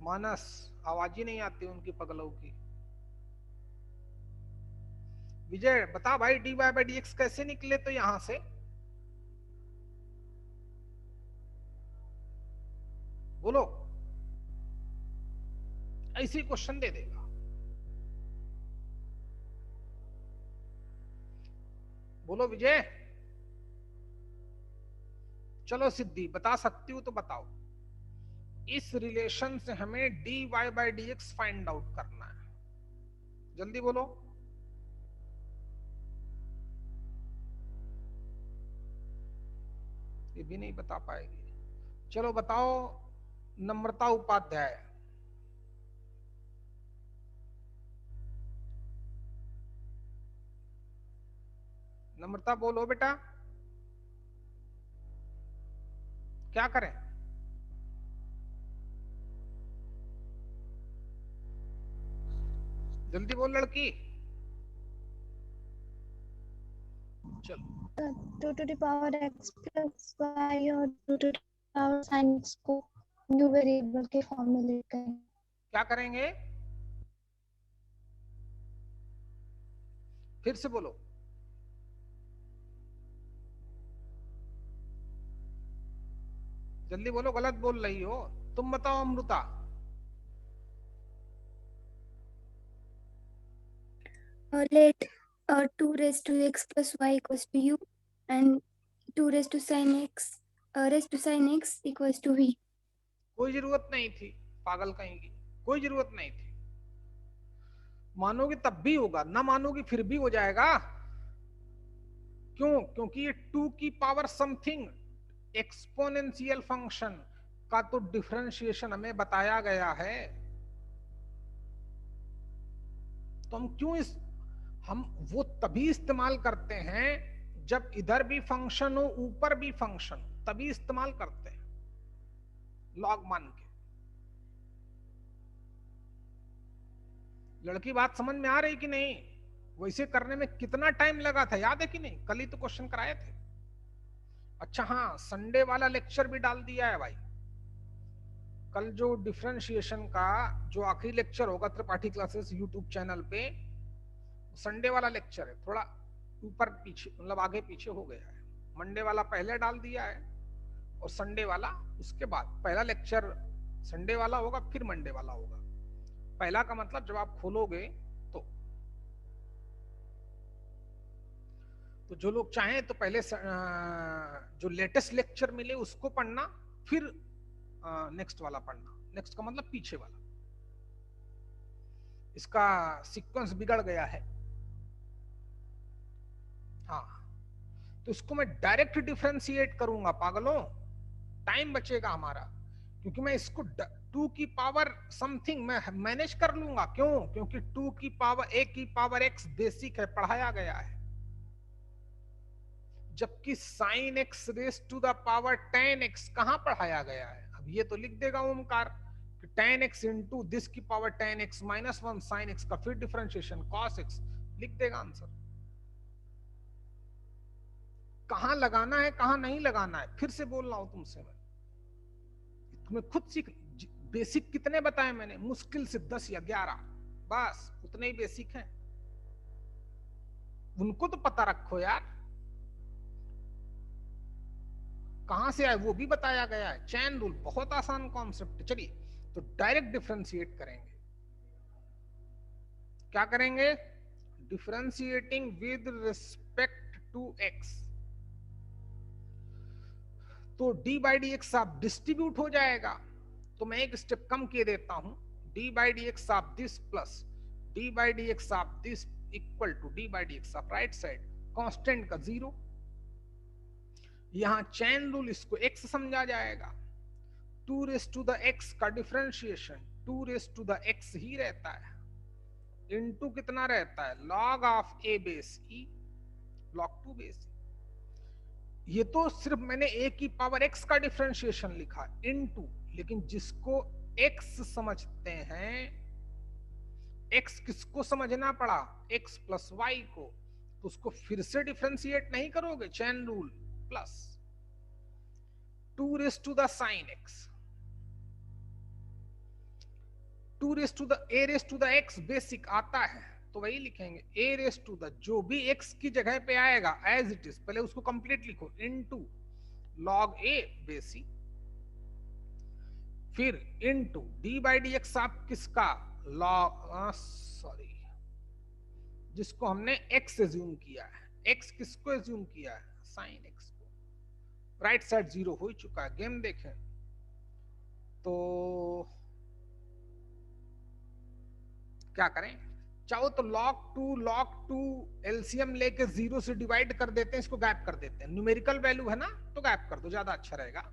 मानस आवाज ही नहीं आती उनकी पगलों की। विजय बता भाई dy by dx कैसे निकले, तो यहां से बोलो, ऐसे क्वेश्चन दे देगा। बोलो विजय, चलो सिद्धि बता सकती हो तो बताओ, इस रिलेशन से हमें dy by dx find out करना है, जल्दी बोलो। ये भी नहीं बता पाएगी, चलो बताओ नम्रता उपाध्याय। नम्रता बोलो बेटा, क्या करें? जल्दी बोल लड़की, चलो। 2 to the power x plus y और 2 to the power sin x को न्यू वेरिएबल के फॉर्म में लिख करें। क्या करेंगे? फिर से बोलो। जल्दी बोलो, गलत बोल रही हो तुम, बताओ Amrita. Let 2 raised to x plus y equals to u and 2 raised to sin x equals to v। कोई जरूरत नहीं थी, पागल कहेंगी, कोई जरूरत नहीं थी। मानोगे तब भी होगा, ना मानोगे फिर भी हो जाएगा। क्यों? क्योंकि ये 2 की पावर समथिंग एक्सपोनेंशियल फंक्शन का तो डिफरेंशिएशन हमें बताया गया है, तो हम क्यों हम वो तभी इस्तेमाल करते हैं जब इधर भी फंक्शन हो ऊपर भी फंक्शन हो, तभी इस्तेमाल करते हैं लॉग मान के। लड़की बात समझ में आ रही कि नहीं? वैसे करने में कितना टाइम लगा था याद है कि नहीं? कल ही तो क्वेश्चन कराए थे। अच्छा हाँ, संडे वाला लेक्चर भी डाल दिया है भाई। कल जो डिफरेंशिएशन का जो आखिरी लेक्चर होगा त्रिपाठी क्लासेस यूट्यूब चैनल पे, संडे वाला लेक्चर है, थोड़ा ऊपर पीछे मतलब आगे पीछे हो गया है। मंडे वाला पहले डाल दिया है और संडे वाला उसके बाद। पहला लेक्चर संडे वाला होगा, फिर मंडे वाला होगा। पहला का मतलब जब आप खोलोगे तो जो लोग चाहें तो पहले जो लेटेस्ट लेक्चर मिले उसको पढ़ना, फिर नेक्स्ट वाला पढ़ना। नेक्स्ट का मतलब पीछे वाला। इसका सीक्वेंस बिगड़ गया है। हाँ, तो इसको मैं डायरेक्ट डिफरेंशिएट करूंगा पागलों, टाइम बचेगा हमारा, क्योंकि मैं इसको 2 की पावर समथिंग मैं मैनेज कर लूंगा। क्यों? क्योंकि 2 की पावर a की पावर x बेसिक है, पढ़ाया गया है। जबकि sin x raise to the power 10x कहां पढ़ाया गया है? अब ये तो लिख देगा ओमकार कि 10x इंटू दिस की power 10x minus 1 sin x का फिर डिफरेंशिएशन cos x लिख देगा आंसर। कहां लगाना है कहां नहीं लगाना है फिर से बोल रहा हूं तुमसे मैं। तुम्हें खुद सीख। बेसिक कितने बताए मैंने? मुश्किल से 10 या 11, बस उतने ही बेसिक हैं। उनको तो पता रखो यार, कहां से आए वो भी बताया गया है। चैन रूल बहुत आसान कॉन्सेप्ट। चलिए तो डायरेक्ट डिफरेंशिएट करेंगे। क्या करेंगे? Differentiating with respect to x। तो d बाई डी एक्स आप डिस्ट्रीब्यूट हो जाएगा, तो मैं एक स्टेप कम किए देता हूं। d बाई डी एक्स आप this plus d by d x आप this equal to d by d x आप राइट साइड कांस्टेंट का 0। यहां चैन रूल इसको x समझा जाएगा। 2 रेस टू द x का differentiation 2 raise to the x ही रहता है, इनटू कितना रहता है? log of a base e log 2 base. ये तो सिर्फ मैंने a की पावर x का डिफरेंशिएशन लिखा इनटू, लेकिन जिसको x समझते हैं, x किसको समझना पड़ा? x प्लस y को, तो उसको फिर से डिफरेंशिएट नहीं करोगे, chain rule plus 2 raise to the sine x 2 raise to the a raise to the x basic आता है तो वही लिखेंगे। a रेस टू द जो भी x की जगह पे आएगा एज इट इज, पहले उसको कंप्लीट लिखो, इनटू log a बेसिक, फिर into d by d x आप किसका? log सॉरी जिसको हमने x एज्यूम किया है। x किसको एज्यूम किया है? साइन x को। राइट साइड 0 हो चुका है। गेम देखें तो क्या करें? चाहो तो log 2 एलसीएम लेके 0 से डिवाइड कर देते हैं, इसको गैप कर देते हैं। न्यूमेरिकल वैल्यू है ना, तो गैप कर दो, ज्यादा अच्छा रहेगा।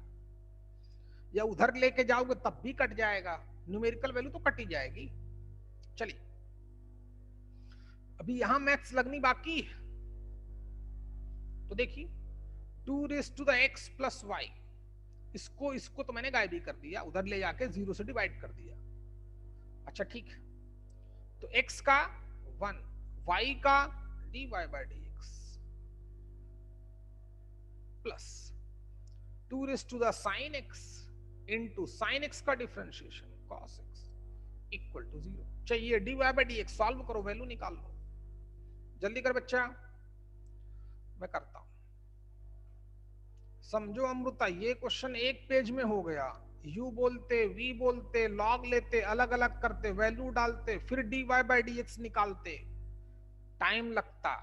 या उधर लेके जाओगे तब भी कट जाएगा, न्यूमेरिकल वैल्यू तो कट ही जाएगी। चलिए अभी यहां मैथ्स लगनी बाकी है, तो देखिए 2 raise to the x plus y, इसको तो मैंने गायब ही कर दिया, उधर ले जाके 0 से डिवाइड कर दिया। अच्छा ठीक है, तो x का 1, y का dy by dx plus 2 raise to the sine x into sine x का differentiation cos x equal to 0। चाहिए dy बाई dx, सॉल्व करो, वैल्यू निकाल लो, जल्दी कर बच्चा, मैं करता हूं। समझो अमृता, ये क्वेश्चन एक पेज में हो गया। u बोलते, v बोलते, log लेते, अलग अलग करते, वैल्यू डालते, फिर dy बाई dx निकालते, टाइम लगता।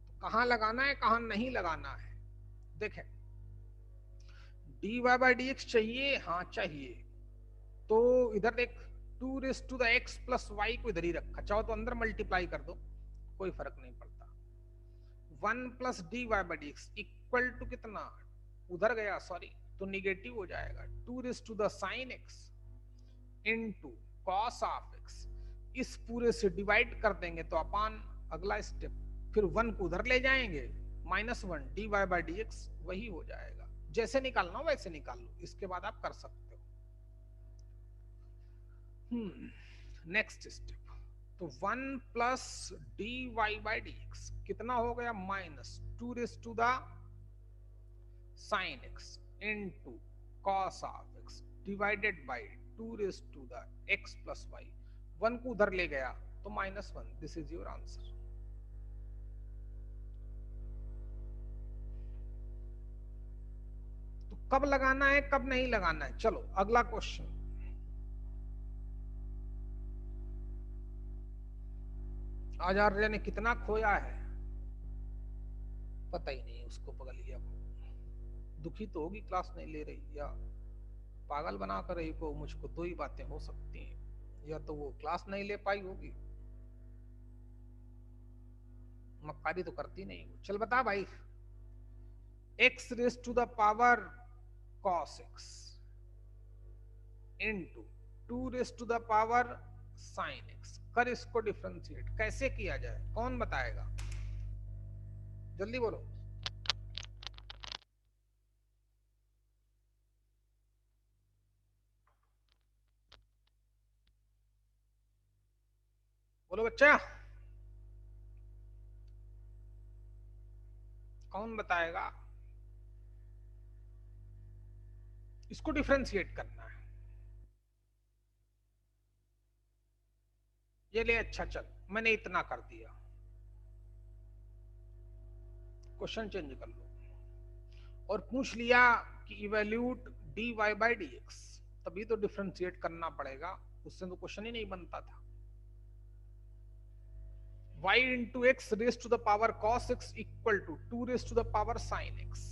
तो कहां लगाना है कहां नहीं लगाना है देखें। dy बाई dx चाहिए, हाँ चाहिए, तो इधर देख 2 raise to the x plus y को इधर ही रखा, चाहो तो अंदर मल्टीप्लाई कर दो, कोई फर्क नहीं पड़ता। 1 plus dy by dx equal to कितना? उधर गया सॉरी, तो निगेटिव हो जाएगा। 2 raise to the sine x into cos of x, इस पूरे से डिवाइड कर देंगे तो अपन अगला स्टेप, फिर 1 को उधर ले जाएंगे, -1 dy बाई dx वही हो जाएगा। जैसे निकालना हो वैसे निकाल लो, इसके बाद आप कर सकते हो। नेक्स्ट स्टेप, तो 1 प्लस dy बाई dx कितना हो गया? -2 raise to the sine x into cos of x divided by 2 raise to the x plus y। 1 को उधर ले गया तो -1, दिस इज योर आंसर। कब लगाना है कब नहीं लगाना है। चलो अगला क्वेश्चन। आचार्य ने कितना खोया है पता ही नहीं, उसको पकड़ लिया। दुखी तो होगी, क्लास नहीं ले रही, या पागल बना कर रही को। मुझको दो ही बातें हो सकती हैं, या तो वो क्लास नहीं ले पाई होगी, मक्कारी तो करती नहीं। चल बता भाई, x raise to the power cos x into 2 raise to the power sin x, कर इसको डिफरेंशिएट कैसे किया जाए, कौन बताएगा? जल्दी बोलो। बोलो बच्चा, कौन बताएगा? इसको डिफरेंशिएट करना है। ये ले, अच्छा चल मैंने इतना कर दिया, क्वेश्चन चेंज कर लो और पूछ लिया कि इवैल्यूट dy by dx, तभी तो डिफरेंशिएट करना पड़ेगा, उससे तो क्वेश्चन ही नहीं बनता था। y into x raised to the power cos x equal to 2 raised to the power sin x,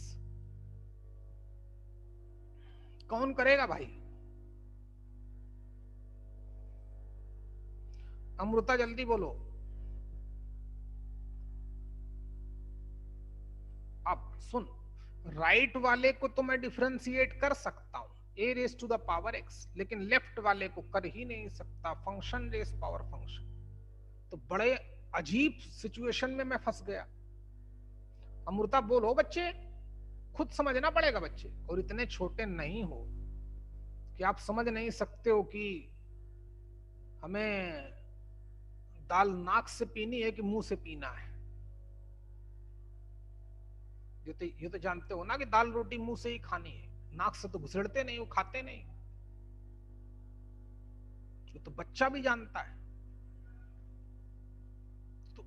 कौन करेगा भाई? अमृता जल्दी बोलो। अब सुन, राइट वाले को तो मैं डिफरेंशिएट कर सकता हूं a raise to the power x, लेकिन लेफ्ट वाले को कर ही नहीं सकता, फंक्शन रेज पावर फंक्शन। तो बड़े अजीब सिचुएशन में मैं फंस गया। अमृता बोलो बच्चे, खुद समझना पड़ेगा बच्चे, और इतने छोटे नहीं हो कि आप समझ नहीं सकते हो कि हमें दाल नाक से पीनी है कि मुंह से पीना है। ये तो जानते हो ना कि दाल रोटी मुंह से ही खानी है, नाक से तो घुसड़ते नहीं, वो खाते नहीं। ये तो बच्चा भी जानता है। तो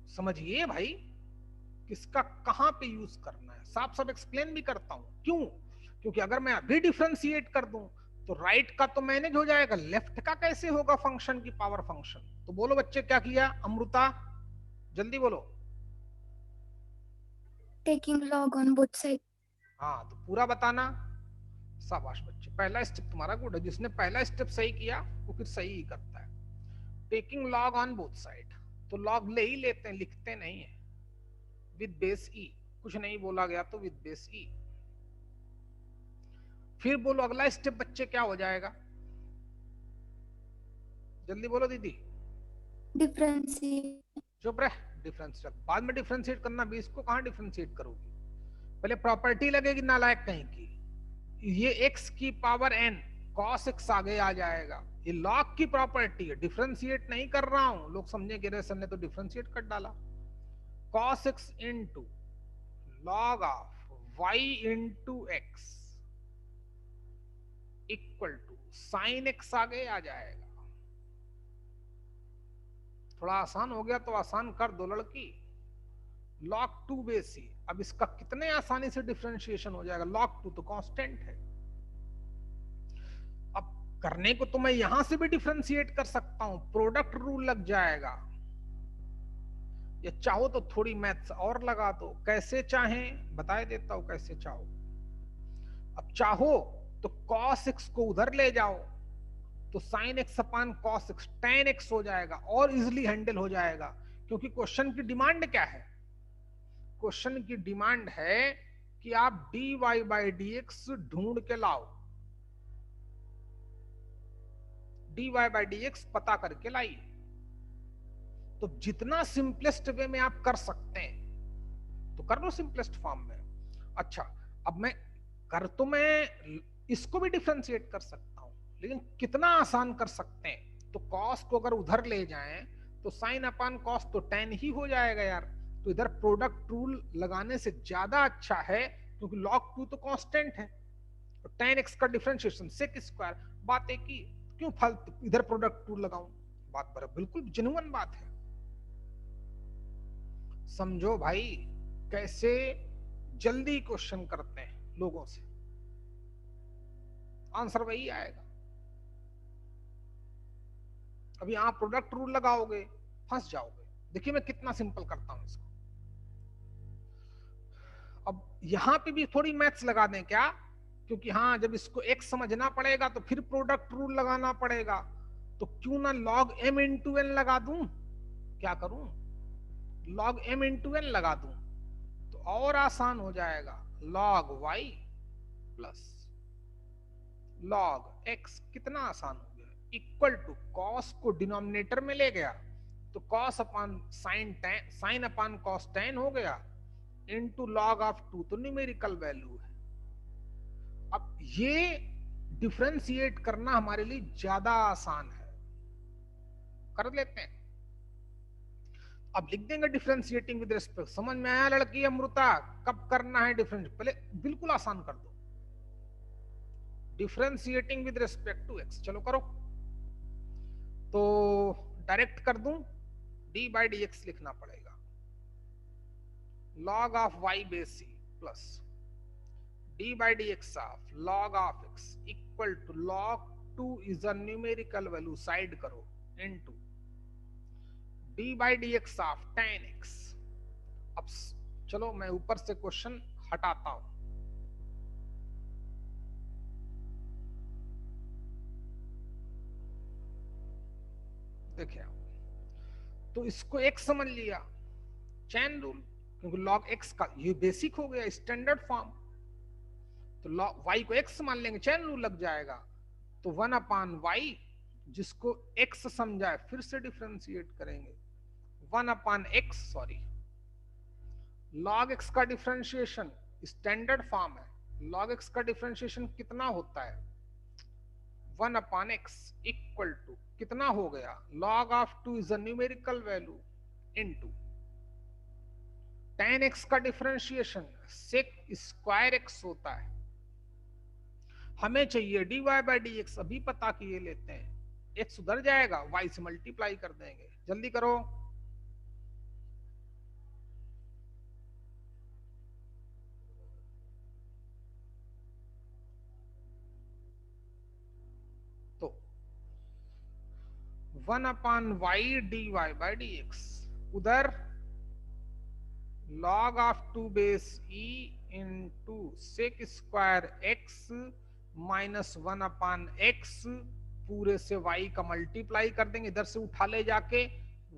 समझिए भाई, किसका कहां पे यूज करना है, साफ साफ एक्सप्लेन भी करता हूं। क्यों? क्योंकि अगर मैं अभी डिफरेंशिएट कर दूं तो राइट का तो मैनेज हो जाएगा, लेफ्ट का कैसे होगा फंक्शन की पावर फंक्शन। तो बोलो बच्चे क्या किया? अमृता जल्दी बोलो। Taking log on both sides. हाँ तो पूरा बताना। शाबाश बच्चे, पहला स्टेप तुम्हारा गुड है, जिसने पहला स्टेप सही किया वो फिर सही ही करता है। Taking log on both side, तो लॉग ले ही लेते हैं, लिखते नहीं है। विद बेस ई, कुछ नहीं बोला गया तो विद बेस ई। फिर बोलो अगला स्टेप बच्चे क्या हो जाएगा, जल्दी बोलो दीदी। Differentiate. चुप रह, डिफरेंशिएट बाद में डिफरेंशिएट करना भी, इसको कहां डिफरेंशिएट करोगी? पहले प्रॉपर्टी लगेगी नालायक कहीं की। ये x की पावर n cos x आगे आ जाएगा, ये log की प्रॉपर्टी है, डिफरेंशिएट नहीं कर रहा हूं। लोग समझे कि सर ने तो डिफरेंशिएट कर डाला। cos x into log of y into x equal to sin x आगे आ जाएगा। थोड़ा आसान हो गया तो आसान कर दो लड़की। log 2 बेस ही, अब इसका कितने आसानी से डिफरेंशिएशन हो जाएगा। log 2 तो कांस्टेंट है। अब करने को तो मैं यहां से भी डिफरेंशिएट कर सकता हूं, प्रोडक्ट रूल लग जाएगा, या चाहो तो थोड़ी मैथ्स और लगा दो, कैसे चाहें बता देता हूं कैसे चाहो। अब चाहो तो cos x को उधर ले जाओ तो sin x अपान cos x tan x हो जाएगा, और इजिली हैंडल हो जाएगा। क्योंकि क्वेश्चन की डिमांड क्या है? क्वेश्चन की डिमांड है कि आप dy by dx ढूंढ के लाओ, dy by dx पता करके लाइए। तो जितना सिंपलेस्ट वे में आप कर सकते हैं तो कर लो सिंपलेस्ट फॉर्म में। अच्छा, अब मैं इसको भी डिफरेंशिएट कर सकता हूं, लेकिन कितना आसान कर सकते हैं? तो cos को अगर उधर ले जाएं तो sin अपान cos तो tan ही हो जाएगा यार। तो इधर प्रोडक्ट रूल लगाने से ज्यादा अच्छा है, क्योंकि log 2 तो कांस्टेंट है, तो tan x का डिफरेंशिएशन sec स्क्वायर। बात एक ही, क्यों फालतू इधर प्रोडक्ट रूल लगाऊं? बात बराबर बिल्कुल जेन्युइन बात है। समझो भाई कैसे जल्दी क्वेश्चन करते हैं लोगों से। आंसर वही आएगा। अभी आप प्रोडक्ट रूल लगाओगे फंस जाओगे। देखिए मैं कितना सिंपल करता हूं इसको। अब यहां पे भी थोड़ी मैथ्स लगा दें क्या, क्योंकि हाँ जब इसको x समझना पड़ेगा तो फिर प्रोडक्ट रूल लगाना पड़ेगा, तो क्यों ना log m इंटू n लगा दूं। क्या करूं, log m इंटू n लगा दूं तो और आसान हो जाएगा। log y plus log x, कितना आसान हो गया, इक्वल टू cos को डिनोमिनेटर में ले गया तो cos अपान साइन अपान cos tan हो गया, इनटू log ऑफ 2 तो न्यूमेरिकल वैल्यू है। अब ये डिफरेंशिएट करना हमारे लिए ज्यादा आसान है, कर लेते हैं। अब लिख देंगे डिफरेंशिएटिंग विद रिस्पेक्ट। समझ में आया लड़की अमृता, कब करना है डिफरेंशिएट, पहले बिल्कुल आसान कर दो। Differentiating with respect to x, चलो करो। तो डायरेक्ट कर दूं, d बाई डी एक्स लिखना पड़ेगा, log of y base c plus d by d x of log of x equal to log 2 is a numerical value, side करो, into d by d x of tan x। अब चलो मैं ऊपर से question हटाता हूं। देखिए तो इसको x समझ लिया, चैन रूल, क्योंकि log x का ये बेसिक हो गया, स्टैंडर्ड फॉर्म। तो log y को x मान लेंगे, चैन रूल लग जाएगा। तो 1 अपान y जिसको x समझाए फिर से डिफरेंशिएट करेंगे, 1 upon x, sorry log x का डिफरेंशिएशन स्टैंडर्ड फॉर्म है। log x का डिफरेंशिएशन कितना होता है, 1 अपान x इक्वल टू कितना हो गया, log of 2 is a numerical value into tan x का डिफरेंशिएशन sec स्क्वायर x होता है। हमें चाहिए dy बाई डी एक्स, अभी पता किए लेते हैं। x उधर जाएगा, y से मल्टीप्लाई कर देंगे, जल्दी करो। तो 1 upon y d y by d x, उधर log of 2 base e into sec square x minus 1 upon x, पूरे से y का मल्टीप्लाई कर देंगे, इधर से उठा ले जाके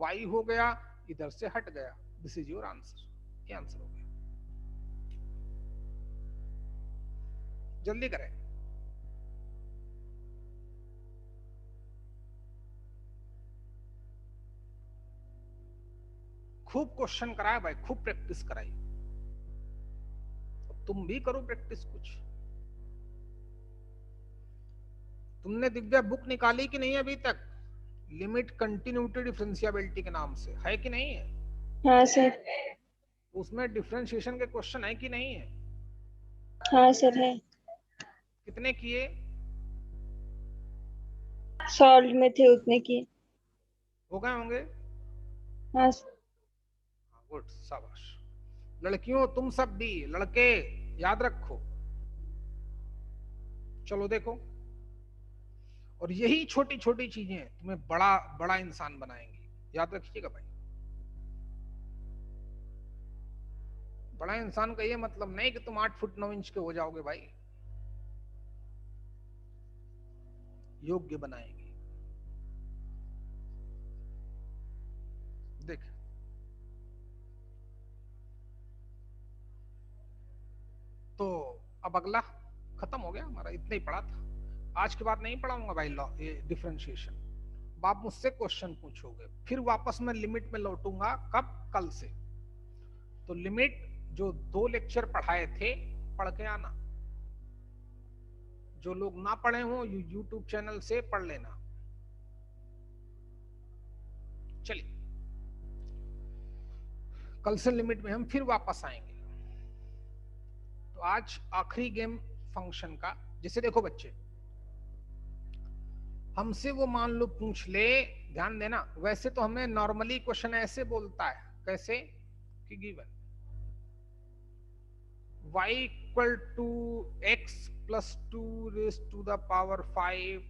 y हो गया, इधर से हट गया। दिस इज योर आंसर, ये आंसर हो गया। जल्दी करें। खूब क्वेश्चन कराया भाई, खूब प्रैक्टिस कराई। तुम भी करो प्रैक्टिस कुछ। तुमने दिव्या बुक निकाली कि नहीं अभी तक, लिमिट कंटिन्यूटी डिफरेंशियबिलिटी के नाम से, है कि नहीं है? हाँ सर। उसमें डिफरेंशिएशन के क्वेश्चन है कि नहीं है? हाँ सर है। कितने किए? सॉल्व में थे उतने किए। हो गए होंगे? हाँ गुड, शाबाश। लड़कियों तुम सब भी, लड़के याद रखो। चलो देखो, और यही छोटी छोटी चीजें तुम्हें बड़ा बड़ा इंसान बनाएंगी, याद रखिएगा भाई। बड़ा इंसान का ये मतलब नहीं कि तुम 8 फुट 9 इंच के हो जाओगे भाई, योग्य बनाएंगे। देख तो अब अगला खत्म हो गया हमारा, इतना ही पढ़ा था। आज के बाद नहीं पढ़ाऊंगा भाई लॉ, ये डिफरेंशिएशन। आप मुझसे क्वेश्चन पूछोगे, फिर वापस मैं लिमिट में लौटूंगा। कब? कल से। तो लिमिट जो 2 लेक्चर पढ़ाए थे पढ़ के आना, जो लोग ना पढ़े हो यूट्यूब चैनल से पढ़ लेना। चलिए कल से लिमिट में हम फिर वापस आएंगे। तो आज आखिरी गेम फंक्शन का। जैसे देखो बच्चे, हमसे वो मान लो पूछ ले, ध्यान देना, वैसे तो हमें नॉर्मली क्वेश्चन ऐसे बोलता है, कैसे कि given y equal to x plus 2 raised to the power 5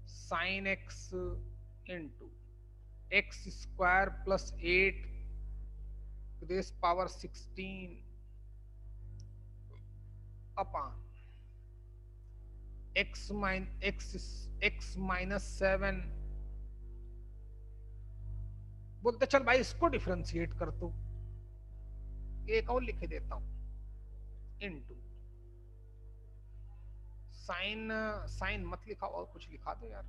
sin x into x square plus 8 raised power 16 upon x minus 7। बोलते चल भाई इसको डिफरेंशिएट कर दो, एक और लिख देता हूं, इनटू साइन मत लिखा और कुछ लिखा दो यार।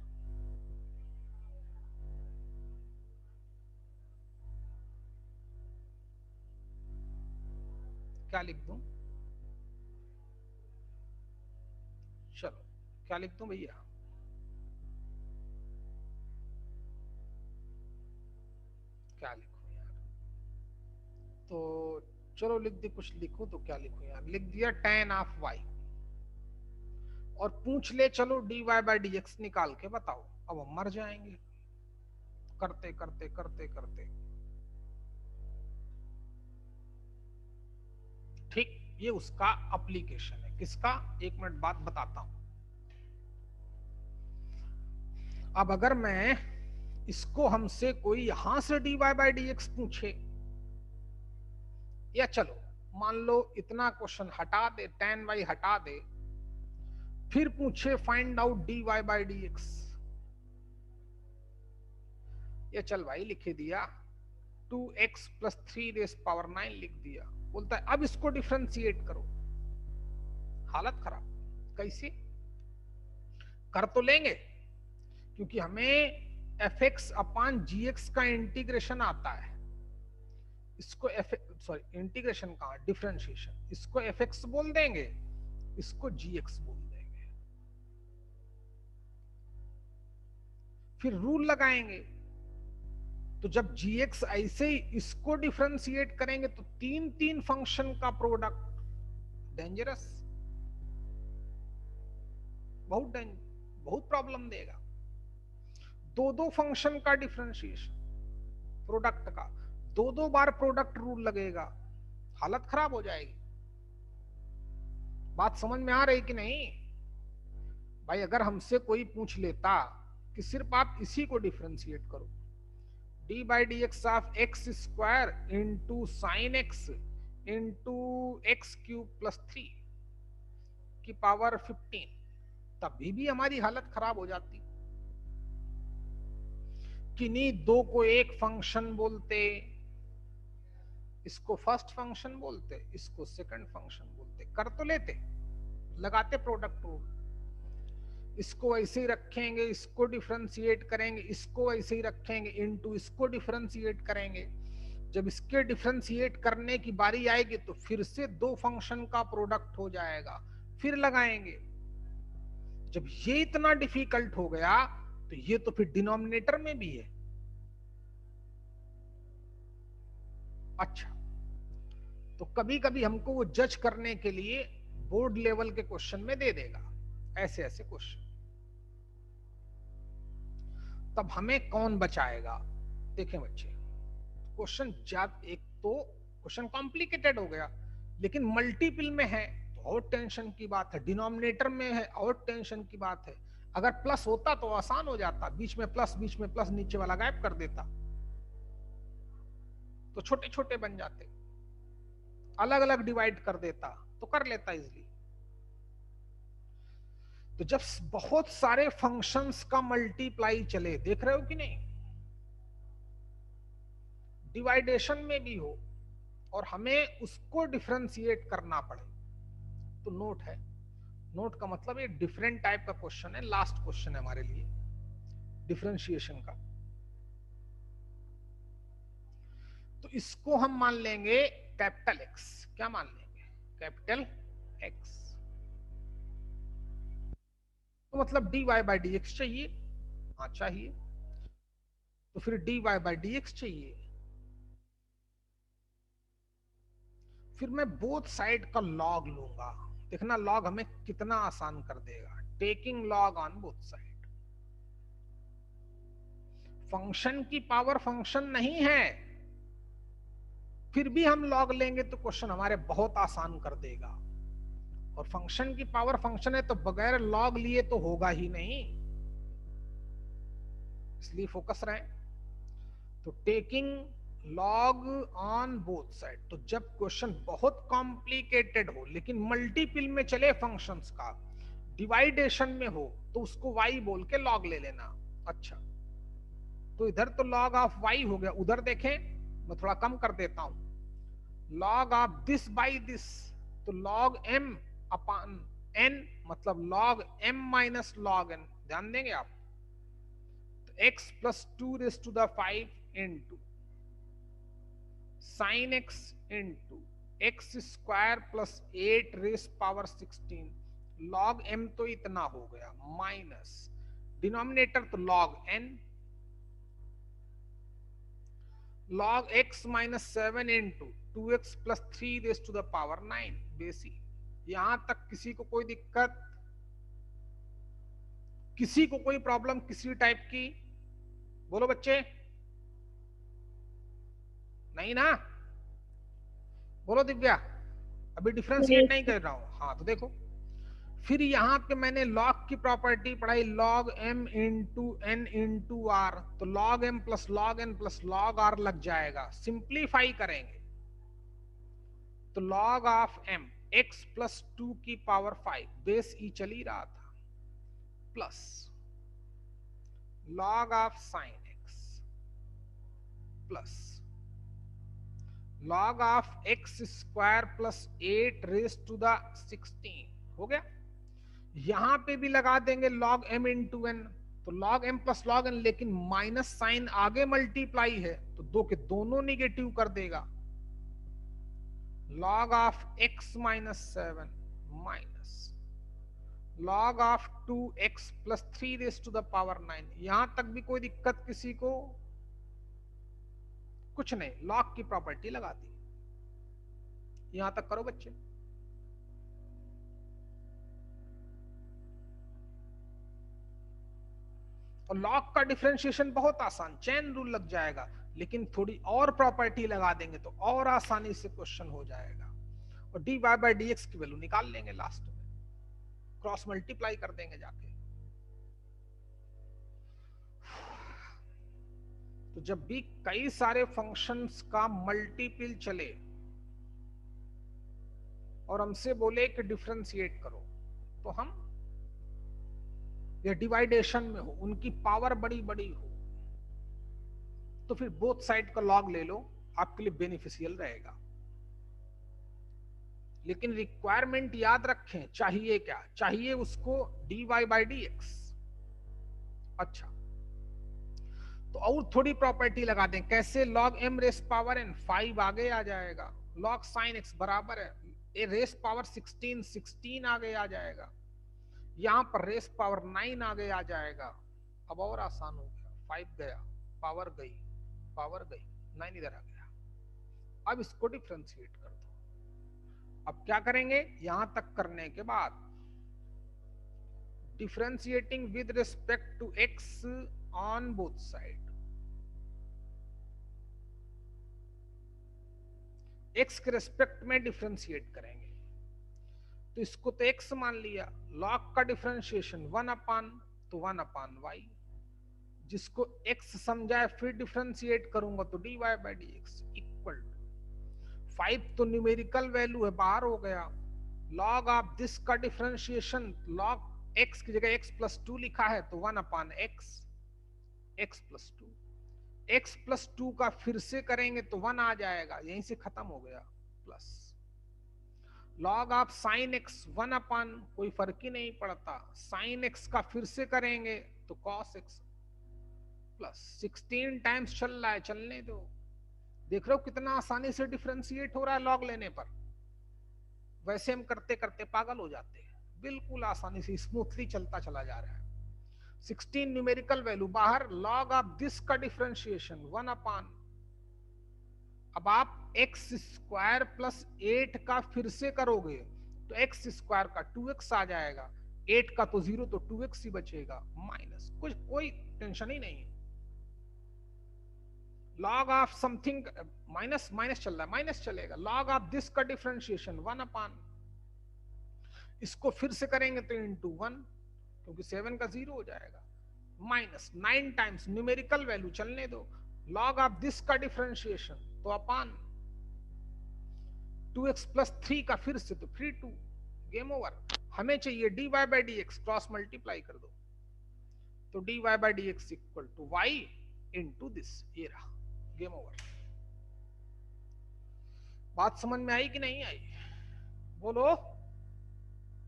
क्या लिख दूं? चलो क्या लिख दूं भैया? क्या लिखूं यार? तो चलो लिख दे, कुछ लिखूं तो क्या लिखूं यार? लिख दिया tan ऑफ y, और पूछ ले चलो dy बाई डी एक्स निकाल के बताओ। अब हम मर जाएंगे करते करते करते करते। ठीक, ये उसका एप्लीकेशन है। किसका? एक मिनट बाद बताता हूं। अब अगर मैं इसको हमसे कोई यहां से dy बाई डी एक्स पूछे, या चलो मान लो इतना क्वेश्चन हटा दे, tan y हटा दे, फिर पूछे find out dy by d x, ये चल भाई लिखे दिया 2x प्लस 3 रेस पावर 9 लिख दिया। बोलता है अब इसको डिफरेंशिएट करो। हालत खराब। कैसे कर? तो लेंगे क्योंकि हमें fx अपान gx का इंटीग्रेशन आता है। इसको इंटीग्रेशन का डिफरेंशिएशन, इसको fx बोल देंगे, इसको gx बोल देंगे। फिर रूल लगाएंगे, तो जब gx ऐसे ही इसको डिफरेंशिएट करेंगे तो तीन फंक्शन का प्रोडक्ट डेंजरस, बहुत प्रॉब्लम देगा। दो फंक्शन का डिफरेंशिएशन प्रोडक्ट का, दो बार प्रोडक्ट रूल लगेगा, हालत खराब हो जाएगी। बात समझ में आ रही कि नहीं भाई? अगर हमसे कोई पूछ लेता कि सिर्फ आप इसी को डिफरेंशिएट करो, D by d x of x square into sine x into x cube plus 3 की पावर 15, तभी भी हमारी हालत खराब हो जाती। किन्हीं दो को एक फंक्शन बोलते, इसको फर्स्ट फंक्शन बोलते, इसको सेकंड फंक्शन बोलते, कर तो लेते, लगाते प्रोडक्ट रूल। इसको ऐसे ही रखेंगे, इसको डिफरेंशिएट करेंगे, इसको ऐसे ही रखेंगे, इनटू इसको डिफरेंशिएट करेंगे। जब इसके डिफरेंशिएट करने की बारी आएगी तो फिर से दो फंक्शन का प्रोडक्ट हो जाएगा, फिर लगाएंगे। जब ये इतना डिफिकल्ट हो गया तो ये तो फिर डिनोमिनेटर में भी है। अच्छा, तो कभी कभी हमको वो जज करने के लिए बोर्ड लेवल के क्वेश्चन में दे देगा ऐसे ऐसे क्वेश्चन, तब हमें कौन बचाएगा? देखें बच्चे, क्वेश्चन एक तो क्वेश्चन कॉम्प्लिकेटेड हो गया, लेकिन मल्टीपल में है तो और टेंशन की बात है, डिनोमिनेटर में है और टेंशन की बात है। अगर प्लस होता तो आसान हो जाता, बीच में प्लस नीचे वाला गायब कर देता तो छोटे छोटे बन जाते, अलग अलग डिवाइड कर देता तो कर लेता इजीली। तो जब बहुत सारे फंक्शंस का मल्टीप्लाई चले, देख रहे हो कि नहीं, डिवाइडेशन में भी हो और हमें उसको डिफरेंशिएट करना पड़े, तो नोट है। नोट का मतलब ये डिफरेंट टाइप का क्वेश्चन है, लास्ट क्वेश्चन है हमारे लिए डिफरेंशिएशन का। तो इसको हम मान लेंगे कैपिटल एक्स। क्या मान लेंगे? Capital x. तो मतलब dy बाई डी एक्स चाहिए, हाँ चाहिए, तो फिर dy बाई डी एक्स चाहिए। फिर मैं बोथ साइड का लॉग लूंगा, देखना लॉग हमें कितना आसान कर देगा। Taking log on both side. Function की पावर फंक्शन नहीं है, फिर भी हम लॉग लेंगे तो क्वेश्चन हमारे बहुत आसान कर देगा। और फंक्शन की पावर फंक्शन है तो बगैर लॉग लिए तो होगा ही नहीं, इसलिए फोकस रहे। तो taking log on both side, तो जब क्वेश्चन बहुत कॉम्प्लिकेटेड हो लेकिन मल्टीपल में चले फंक्शंस का, डिवाइडेशन में हो, तो उसको y बोल के लॉग ले लेना। अच्छा, तो इधर तो लॉग ऑफ y हो गया, उधर देखें मैं थोड़ा कम कर देता हूं, log of this by this, तो लॉग m अपॉन n, मतलब log m minus log n, ध्यान देंगे आप। तो x plus 2 raise to the 5 into sine x into x square plus 8 raise power 16, log m तो इतना हो गया, माइनस डिनोमिनेटर तो log n, log x minus 7 into 2x plus 3 raise to the power 9 basic. यहां तक किसी को कोई दिक्कत, किसी को कोई प्रॉब्लम किसी टाइप की? बोलो बच्चे, नहीं ना? बोलो दिव्या, अभी डिफरेंशिएट नहीं कर रहा हूं। हाँ तो देखो, फिर यहाँ पे मैंने लॉग की प्रॉपर्टी पढ़ाई, log m into n into r, तो log m plus log n plus log r लग जाएगा। सिंप्लीफाई करेंगे तो log of m x plus 2 की पावर 5, बेस e चल ही रहा था, plus log of sine x plus log of x square plus 8 raise to the 16 हो गया। यहां पे भी लगा देंगे log m इंटू n, तो log m plus log n, लेकिन माइनस साइन आगे मल्टीप्लाई है तो दो के दोनों निगेटिव कर देगा। log of x minus 7 minus log of 2x plus 3 raise to the power 9। यहां तक भी कोई दिक्कत किसी को? कुछ नहीं, log की प्रॉपर्टी लगा दी। यहां तक करो बच्चे। और लॉग का डिफरेंशिएशन बहुत आसान, चेन रूल लग जाएगा, लेकिन थोड़ी और प्रॉपर्टी लगा देंगे तो और आसानी से क्वेश्चन हो जाएगा। और dy बाय dx की वैल्यू निकाल लेंगे लास्ट में, क्रॉस मल्टीप्लाई कर देंगे जाके। तो जब भी कई सारे फंक्शंस का मल्टीपल चले और हमसे बोले कि डिफरेंशिएट करो, तो हम या डिवाइडेशन में हो, उनकी पावर बड़ी बड़ी हो, तो फिर बोथ साइड का लॉग ले लो, आपके लिए बेनिफिशियल रहेगा। लेकिन रिक्वायरमेंट याद रखें, चाहिए क्या? चाहिए उसको dy बाई dx। अच्छा, तो और थोड़ी प्रॉपर्टी लगा दें, कैसे? log m race power n, 5 आगे आ जाएगा, log sin x बराबर है ए रेस पावर 16, 16 आगे आ जाएगा, यहां पर रेस पावर 9 आगे आ जाएगा। अब और आसान हो गया, 5 गया, पावर गई, 9 इधर आ गया। अब इसको डिफरेंशिएट कर दो। अब क्या करेंगे? यहां तक करने के बाद differentiating with respect to x on both side, x के रिस्पेक्ट में डिफरेंशिएट करेंगे। तो इसको तो x मान लिया, log का डिफरेंशिएशन 1 अपान, तो 1 अपान y, जिसको x समझाए फिर डिफरेंशिएट करूंगा तो dy by dx equal to 5 तो न्यूमेरिकल वैल्यू है, बाहर हो गया। log ऑफ दिस का डिफरेंशिएशन, log x की जगह x प्लस 2 लिखा है तो 1 upon x, x plus 2, x plus 2 का फिर से करेंगे तो 1 आ जाएगा, यहीं से खत्म हो गया, plus log of sine x 1 अपान, कोई फर्क ही नहीं पड़ता, साइन x का फिर से करेंगे तो cos x, प्लस 16 टाइम्स चल रहा है, चलने दो। देख रहे हो कितना आसानी से डिफरेंशिएट हो रहा है log लेने पर। वैसे हम करते करते पागल हो जाते हैं, बिल्कुल आसानी से स्मूथली चलता चला जा रहा है। 16 न्यूमेरिकल वैल्यू बाहर, log ऑफ दिस का डिफरेंशिएशन 1 अपान, अब आप x स्क्वायर प्लस 8 का फिर से करोगे तो x स्क्वायर का 2x आ जाएगा, 8 का तो 0 तो 2x ही बचेगा, माइनस, कुछ कोई टेंशन ही नहीं। log of something, minus minus चल रहा है, माइनस चलेगा, log ऑफ दिस का डिफरेंशिएशन 1 अपान, इसको फिर से करेंगे तो इंटू 1, क्योंकि 7 का 0 हो जाएगा, माइनस 9 टाइम्स न्यूमेरिकल वैल्यू चलने दो, लॉग ऑफ दिस का डिफरेंशिएशन तो अपान 2x प्लस 3 का फिर से तो फिर 2, गेम ओवर। हमें चाहिए dy by d x, cross multiply कर दो, तो dy by d x equal to y into this, ये रहा, गेम ओवर। बात समझ में आई कि नहीं आई, बोलो।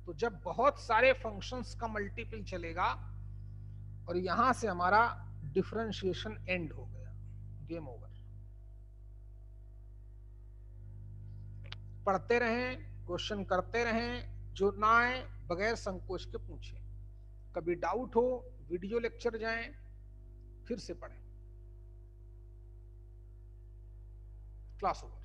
तो जब बहुत सारे फंक्शंस का मल्टीपल चलेगा और यहां से हमारा डिफरेंशिएशन एंड हो गया, गेम ओवर। पढ़ते रहें, क्वेश्चन करते रहें, जो ना आए बगैर संकोच के पूछें, कभी डाउट हो वीडियो लेक्चर जाएं, फिर से पढ़ें। Class over.